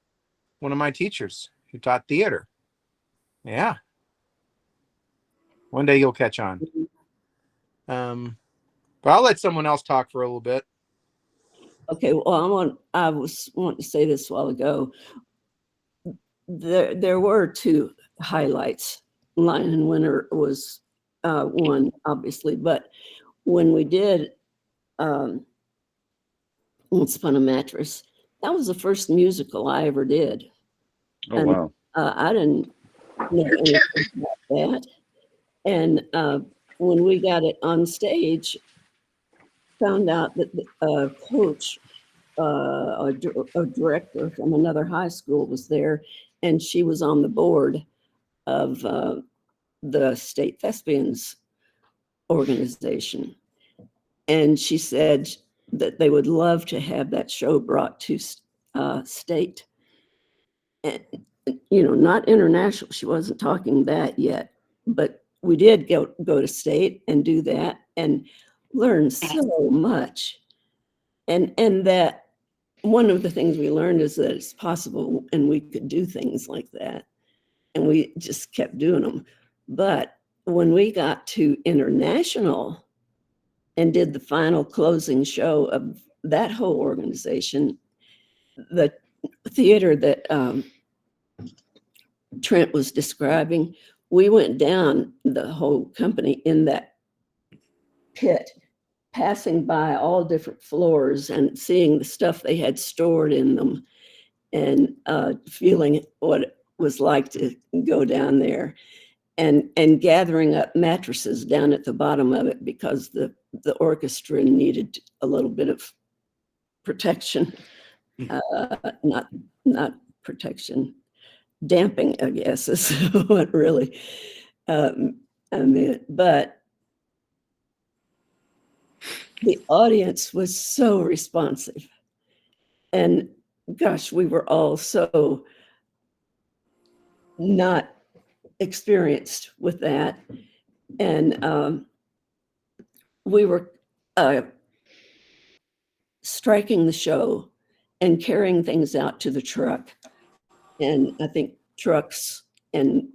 One of my teachers who taught theater. Yeah. One day you'll catch on. But I'll let someone else talk for a little bit. Okay, well, I was wanting to say this a while ago. There were two highlights. Lion and Winter was one, obviously, but when we did Once Upon a Mattress, that was the first musical I ever did. Oh, and wow. I didn't know anything about that. And when we got it on stage, found out that the coach, a director from another high school was there, and she was on the board of the State Thespians organization. And she said that they would love to have that show brought to state. And, not international. She wasn't talking that yet, but we did go to state and do that and learn so much. And that one of the things we learned is that it's possible and we could do things like that. And we just kept doing them. But when we got to international and did the final closing show of that whole organization, the theater that Trent was describing, we went down the whole company in that pit, passing by all different floors and seeing the stuff they had stored in them, and feeling what it was like to go down there, and gathering up mattresses down at the bottom of it because the orchestra needed a little bit of protection, not protection, damping, I guess, is what really I meant. But the audience was so responsive. And gosh, we were all so not experienced with that. And we were striking the show and carrying things out to the truck. And I think trucks and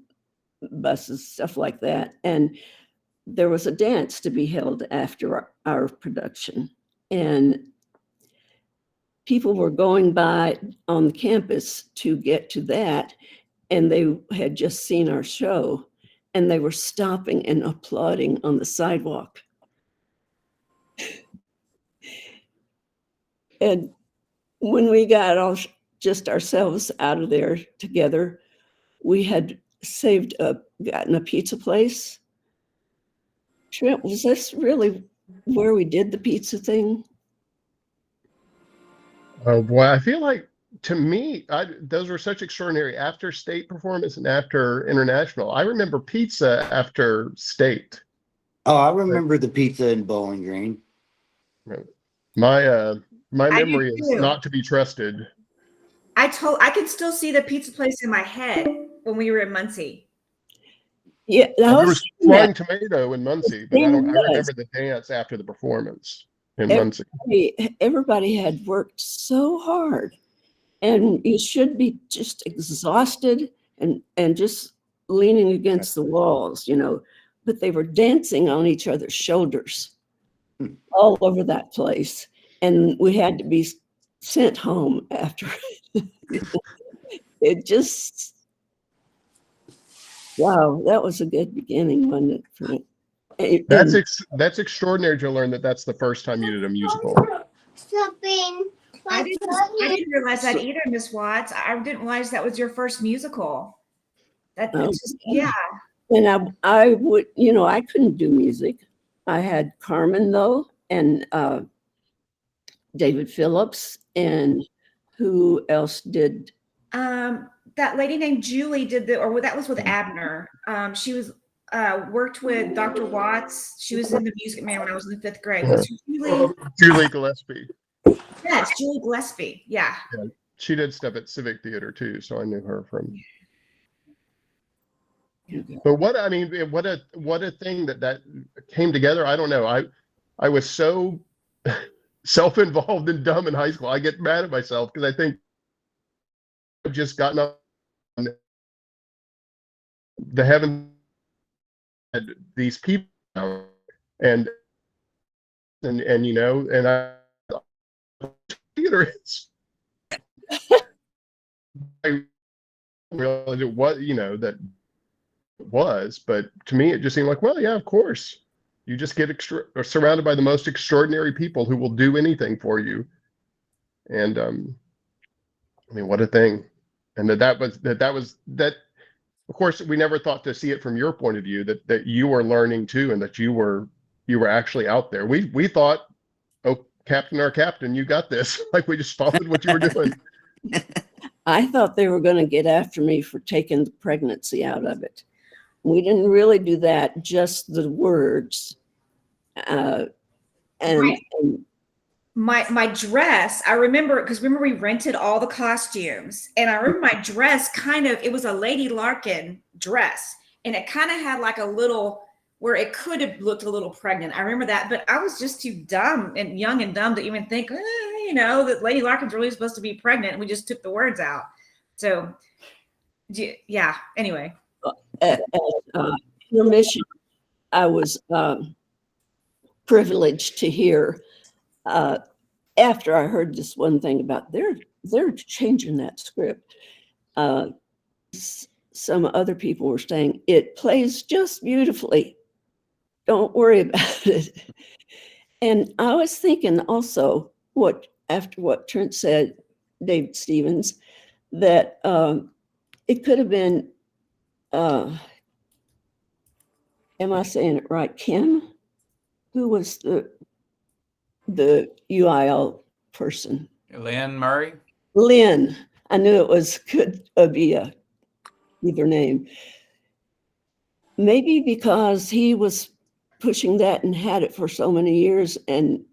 buses, stuff like that. And there was a dance to be held after our production. And people were going by on the campus to get to that. And they had just seen our show. And they were stopping and applauding on the sidewalk. And when we got just ourselves out of there together, we had gotten a pizza place. Trent, was this really where we did the pizza thing? Oh boy, I feel like, to me, those were such extraordinary after state performance and after international. I remember pizza after state. Oh, I remember the pizza in Bowling Green. My I do memory is too. not to be trusted. I can still see the pizza place in my head when we were in Muncie. Yeah, There was Flying Tomato in Muncie, but I remember the dance after the performance in Muncie. Everybody had worked so hard, and you should be just exhausted and just leaning against the walls, but they were dancing on each other's shoulders all over that place. And we had to be sent home after. It just, wow, that was a good beginning, wasn't it? That's extraordinary to learn that that's the first time you did a musical. I didn't realize that either, Miss Watts. I didn't realize that was your first musical. That's just, yeah. And I would, I couldn't do music. I had Carmen though, and David Phillips, and who else did? That lady named Julie did that was with Abner. She was worked with Dr. Watts. She was in the Music Man when I was in the 5th grade. Was Julie Gillespie. Yes, Julie Gillespie. Yeah. she did stuff at Civic Theater too, so I knew her from. But what I mean, what a thing that came together. I don't know. I was so self-involved and dumb in high school. I get mad at myself because I think I've just gotten up on the heaven, these people, and you know, and I theater is. I realized it was, you know, that it was, but to me it just seemed like, well, yeah, of course. You just get surrounded by the most extraordinary people who will do anything for you. And I mean, what a thing. And that was of course we never thought to see it from your point of view, that you were learning too, and that you were actually out there. We thought, oh, our captain, you got this. Like we just followed what you were doing. I thought they were going to get after me for taking the pregnancy out of it. We didn't really do that, just the words. And my dress, I remember, because remember we rented all the costumes, and I remember my dress it was a Lady Larkin dress, and it kind of had like a little, where it could have looked a little pregnant. I remember that, but I was just too dumb and young and dumb to even think, you know, that Lady Larkin's really supposed to be pregnant, and we just took the words out. So, yeah, anyway. At your mission, I was privileged to hear, after I heard this one thing about they're changing that script. Some other people were saying it plays just beautifully. Don't worry about it. And I was thinking also, after what Trent said, David Stevens, that it could have been, am I saying it right, Kim? Who was the UIL person? Lynn Murray. Lynn. I knew it could be either name. Maybe because he was pushing that and had it for so many years, and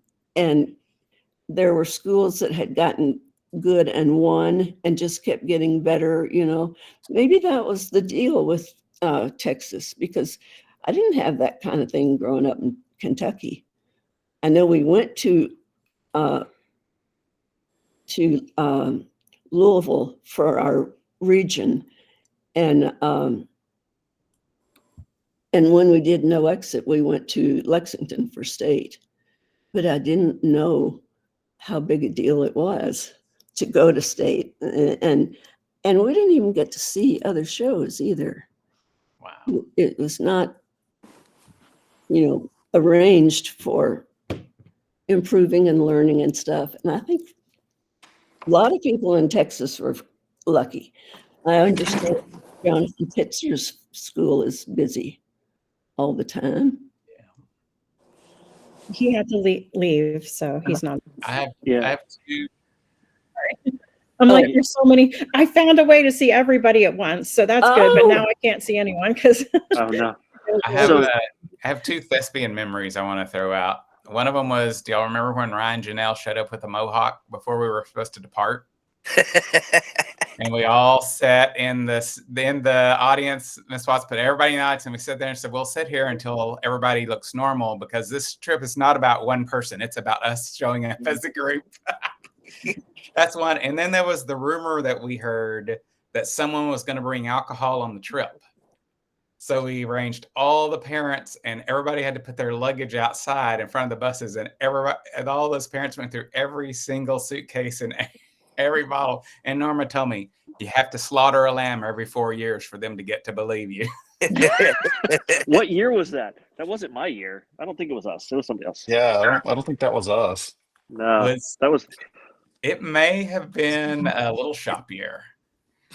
there were schools that had gotten good and won and just kept getting better, you know. Maybe that was the deal with Texas, because I didn't have that kind of thing growing up in Kentucky. I know we went to Louisville for our region, and when we did no exit, we went to Lexington for state. But I didn't know how big a deal it was to go to state, and we didn't even get to see other shows either. Wow! It was not, you know, arranged for improving and learning and stuff. And I think a lot of people in Texas were lucky. I understand Jonathan Pitzer's school is busy all the time. He had to leave, so he's not. I have two. I'm like, there's so many. I found a way to see everybody at once, so that's good. But now I can't see anyone because. Oh no! I have two thespian memories I want to throw out. One of them was, do y'all remember when Ryan Janelle showed up with a mohawk before we were supposed to depart? And we all sat in the audience. Miss Watts put everybody in the audience, and we sat there and said, we'll sit here until everybody looks normal, because this trip is not about one person. It's about us showing up as a group. That's one. And then there was the rumor that we heard that someone was going to bring alcohol on the trip. So we arranged all the parents, and everybody had to put their luggage outside in front of the buses, and all those parents went through every single suitcase and every bottle. And Norma told me, you have to slaughter a lamb every 4 years for them to get to believe you. What year was that? That wasn't my year. I don't think it was us. It was somebody else. Yeah, I don't think that was us. No, that was. It may have been a little shop year.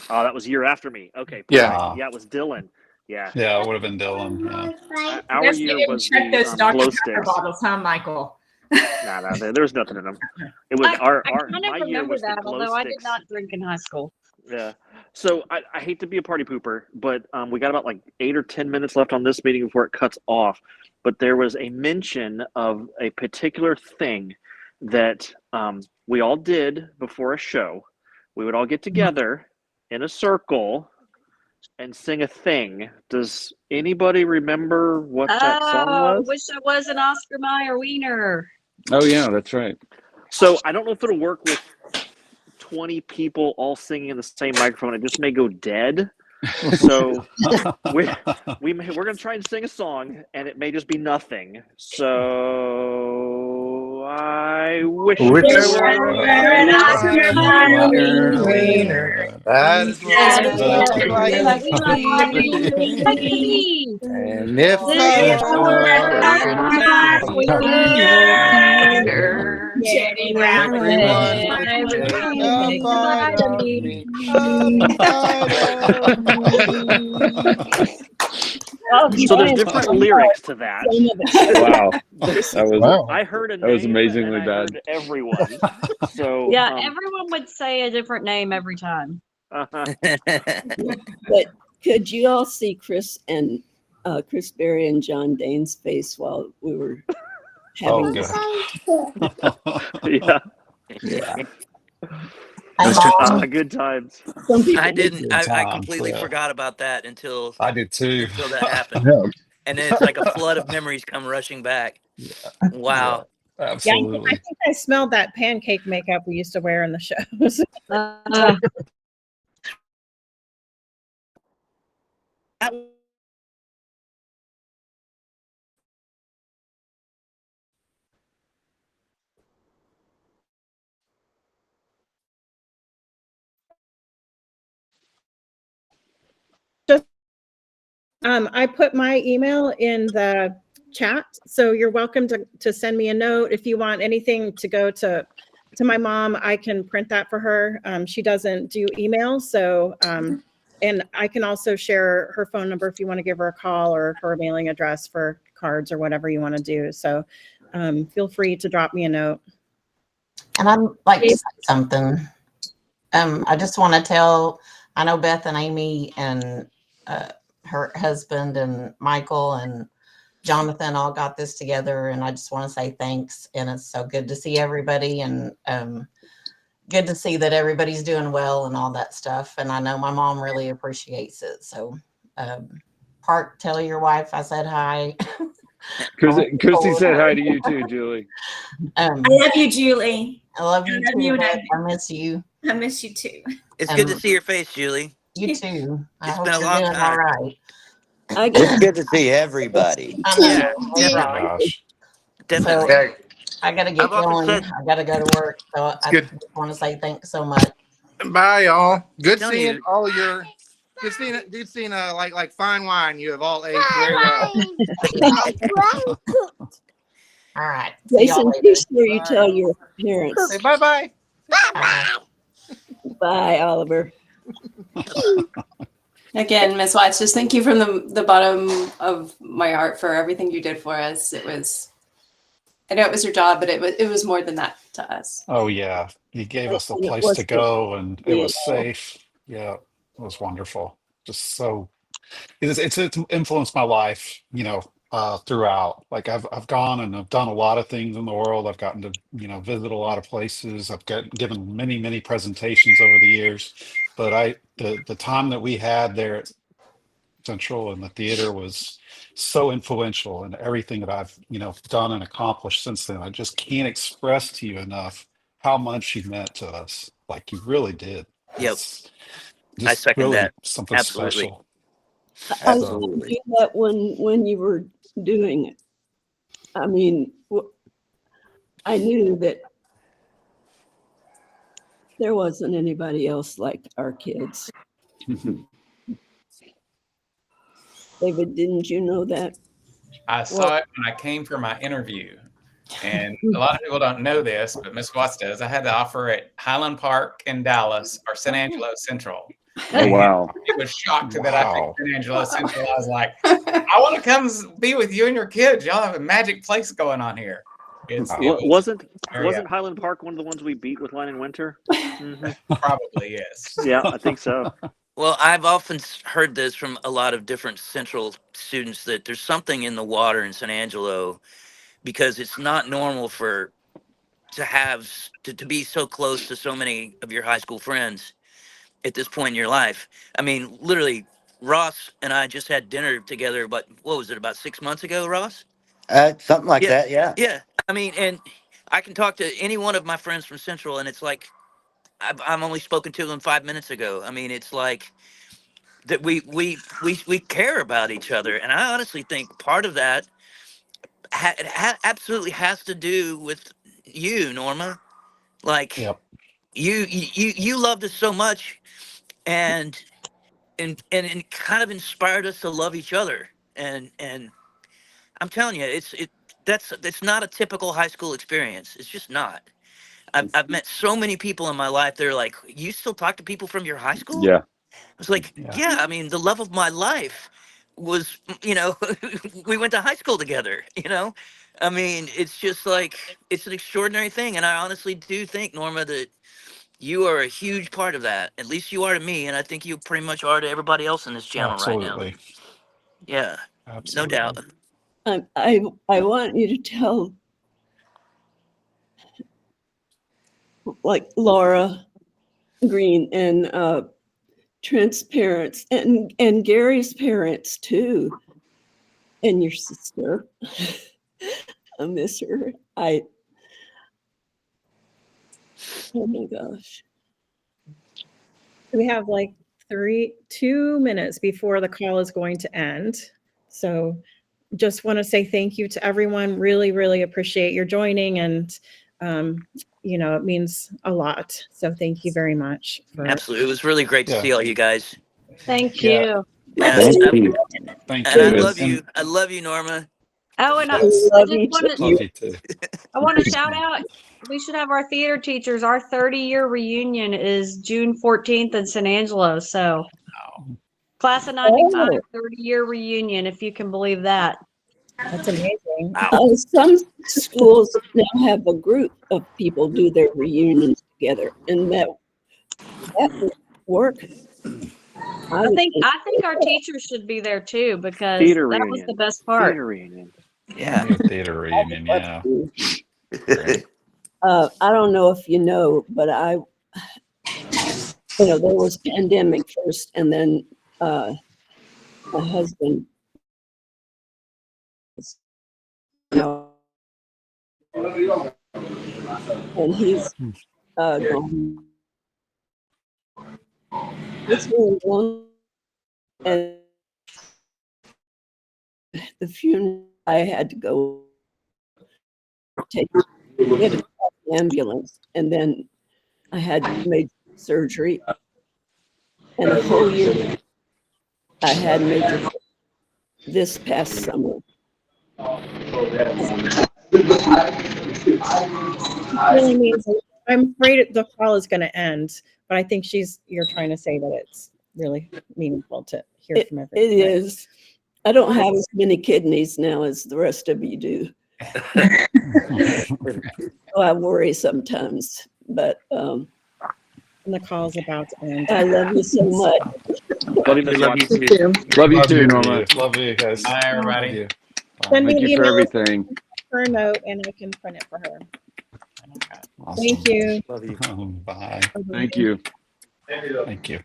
Oh, that was year after me. Okay. Yeah. Yeah, it was Dylan. Yeah. Yeah, it would have been Dylan. Yeah. Our year was check the those glow Dr. Pepper sticks. bottles, huh, Michael? No, there was nothing in them. It was I kind my of year remember was the that, glow although I did sticks. not drink in high school. Yeah. So I hate to be a party pooper, but we got about like 8 or 10 minutes left on this meeting before it cuts off. But there was a mention of a particular thing that we all did before a show. we would all get together in a circle and sing a thing. Does anybody remember what that song was? Wish I was an Oscar Mayer wiener. Oh yeah, that's right. So I don't know if it'll work with 20 people all singing in the same microphone. It just may go dead. So we're going to try and sing a song, and it may just be nothing. So I wish Wish I I were were an Oscar Mayer wiener. that is what I'd Like like to to be. be. And if Wish I I were were a wiener. Jenny everyone would take a bite of me, a bite of me. So there's different lyrics to that. Wow, Wow. I heard a that was name amazingly and I bad. heard everyone. So Yeah, everyone would say a different name every time. But could you all see Chris Berry and John Dane's face while we were having this? Yeah. Yeah. Good times. Some people I didn't. Good I times, completely yeah. forgot about that until I did too. that happened, Yeah. and then it's like a flood of memories come rushing back. Wow. Yeah, Absolutely. I think I smelled that pancake makeup we used to wear in the shows. I put my email in the chat, so you're welcome to send me a note if you want anything to go to my mom. I can print that for her. She doesn't do emails, so and I can also share her phone number if you want to give her a call, or her mailing address for cards or whatever you want to do. So feel free to drop me a note. And I'd like to say something. I just want to tell, I know Beth and Amy and her husband and Michael and Jonathan all got this together, and I just want to say thanks. And it's so good to see everybody, and good to see that everybody's doing well and all that stuff. And I know my mom really appreciates it. So Park, tell your wife I said hi. Chrissy said hi to you too, Julie. I love you, Julie. I love you I love too, you, Beth. I miss you. I miss you too. It's good to see your face, Julie. You too. I It's hope been a you're long doing time. all right. It's good to see everybody. Yeah, Gosh. Definitely. So I got to get I've often going. said- I got to go to work. So I good. just want to say thanks so much. Bye, y'all. Good Telling seeing you. all of your. Good seeing like fine wine. You have all aged very well. All right. See y'all Jason, later. be sure you Bye. tell your parents. Say bye. Bye, Oliver. Again, Miss Watts, just thank you from the bottom of my heart for everything you did for us. I know it was your job, but it was more than that to us. Oh yeah, you gave us a And it place was to for go, and it me was as well. safe. Yeah, it was wonderful. Just so it's influenced my life, throughout. Like I've gone and I've done a lot of things in the world. I've gotten to visit a lot of places. I've given many presentations over the years, but the time that we had there at Central and the theater was so influential in everything that I've done and accomplished since then. I just can't express to you enough how much you meant to us. Like you really did. Yep. It's I just second really that. something Absolutely. special. I So knew that when you were doing it. I mean, I knew that there wasn't anybody else like our kids. David, didn't you know that? I saw it when I came for my interview. And a lot of people don't know this, but Miss Watts does. I had the offer at Highland Park in Dallas or San Angelo Central. Oh wow. It was shocked that I Wow. picked San Angelo Central. I was like, I want to come be with you and your kids. Y'all have a magic place going on here. Wasn't Highland Park one of the ones we beat with Line in Winter? Mm-hmm. Probably, yes. Yeah, I think so. Well, I've often heard this from a lot of different Central students that there's something in the water in San Angelo because it's not normal for to be so close to so many of your high school friends at this point in your life. I mean, literally, Ross and I just had dinner together, but what was it, about 6 months ago, Ross? Something like Yeah, that. Yeah. yeah. I mean, and I can talk to any one of my friends from Central, and it's like I'm only spoken to them 5 minutes ago. I mean, it's like that we care about each other, and I honestly think part of that absolutely has to do with you, Norma. Like Yep. you loved us so much, and and kind of inspired us to love each other. And I'm telling you, that's not a typical high school experience. It's just not. I've met so many people in my life. They're like, you still talk to people from your high school? Yeah. I was like, Yeah. yeah. I mean, the love of my life was, we went to high school together. I mean, it's just like it's an extraordinary thing, and I honestly do think, Norma, that you are a huge part of that. At least you are to me, and I think you pretty much are to everybody else in this channel right now. Absolutely. Yeah, no doubt. I want you to tell, like, Laura Green and Trent's parents and Gary's parents too, and your sister. I miss her. Oh my gosh. We have like 2 minutes before the call is going to end. So just want to say thank you to everyone. Really, really appreciate your joining, and it means a lot. So thank you very much. Absolutely, it was really great to see all you guys. Thank Yeah. you. Yeah, Thank and you. Thank I you. love you. I love you, Norma. Oh, and I love just you want too. Love you too. I want to shout out. We should have our theater teachers. Our 30-year reunion is June 14th in San Angelo. So, class of 95, Oh. 30-year reunion, if you can believe that. That's amazing. Some schools now have a group of people do their reunions together, and that would work. I think our teachers should be there too, because Theater that was reunion. the best part. Theater reunion. Yeah. Yeah, theater reunion. Yeah. Great. I don't know if you know, but there was pandemic first, and then my husband, and he's gone. It's really long, and the funeral I had to go we had to call the ambulance, and then I had major surgery, and a whole year I had major this past summer. Really means I'm afraid the call is going to end, but I think you're trying to say that it's really meaningful to hear from everyone. It is. I don't have as many kidneys now as the rest of you do. So I worry sometimes, but and the call's about to end. I love you so much. Love you, Miss Love Watts. you too. Love you too, Norma. Love you guys. Bye, everybody. Love you. Send me Thank an you for email, everything. her a note, and I can print it for her. Awesome. Thank you. Love you. Bye. Thank you. Thank you.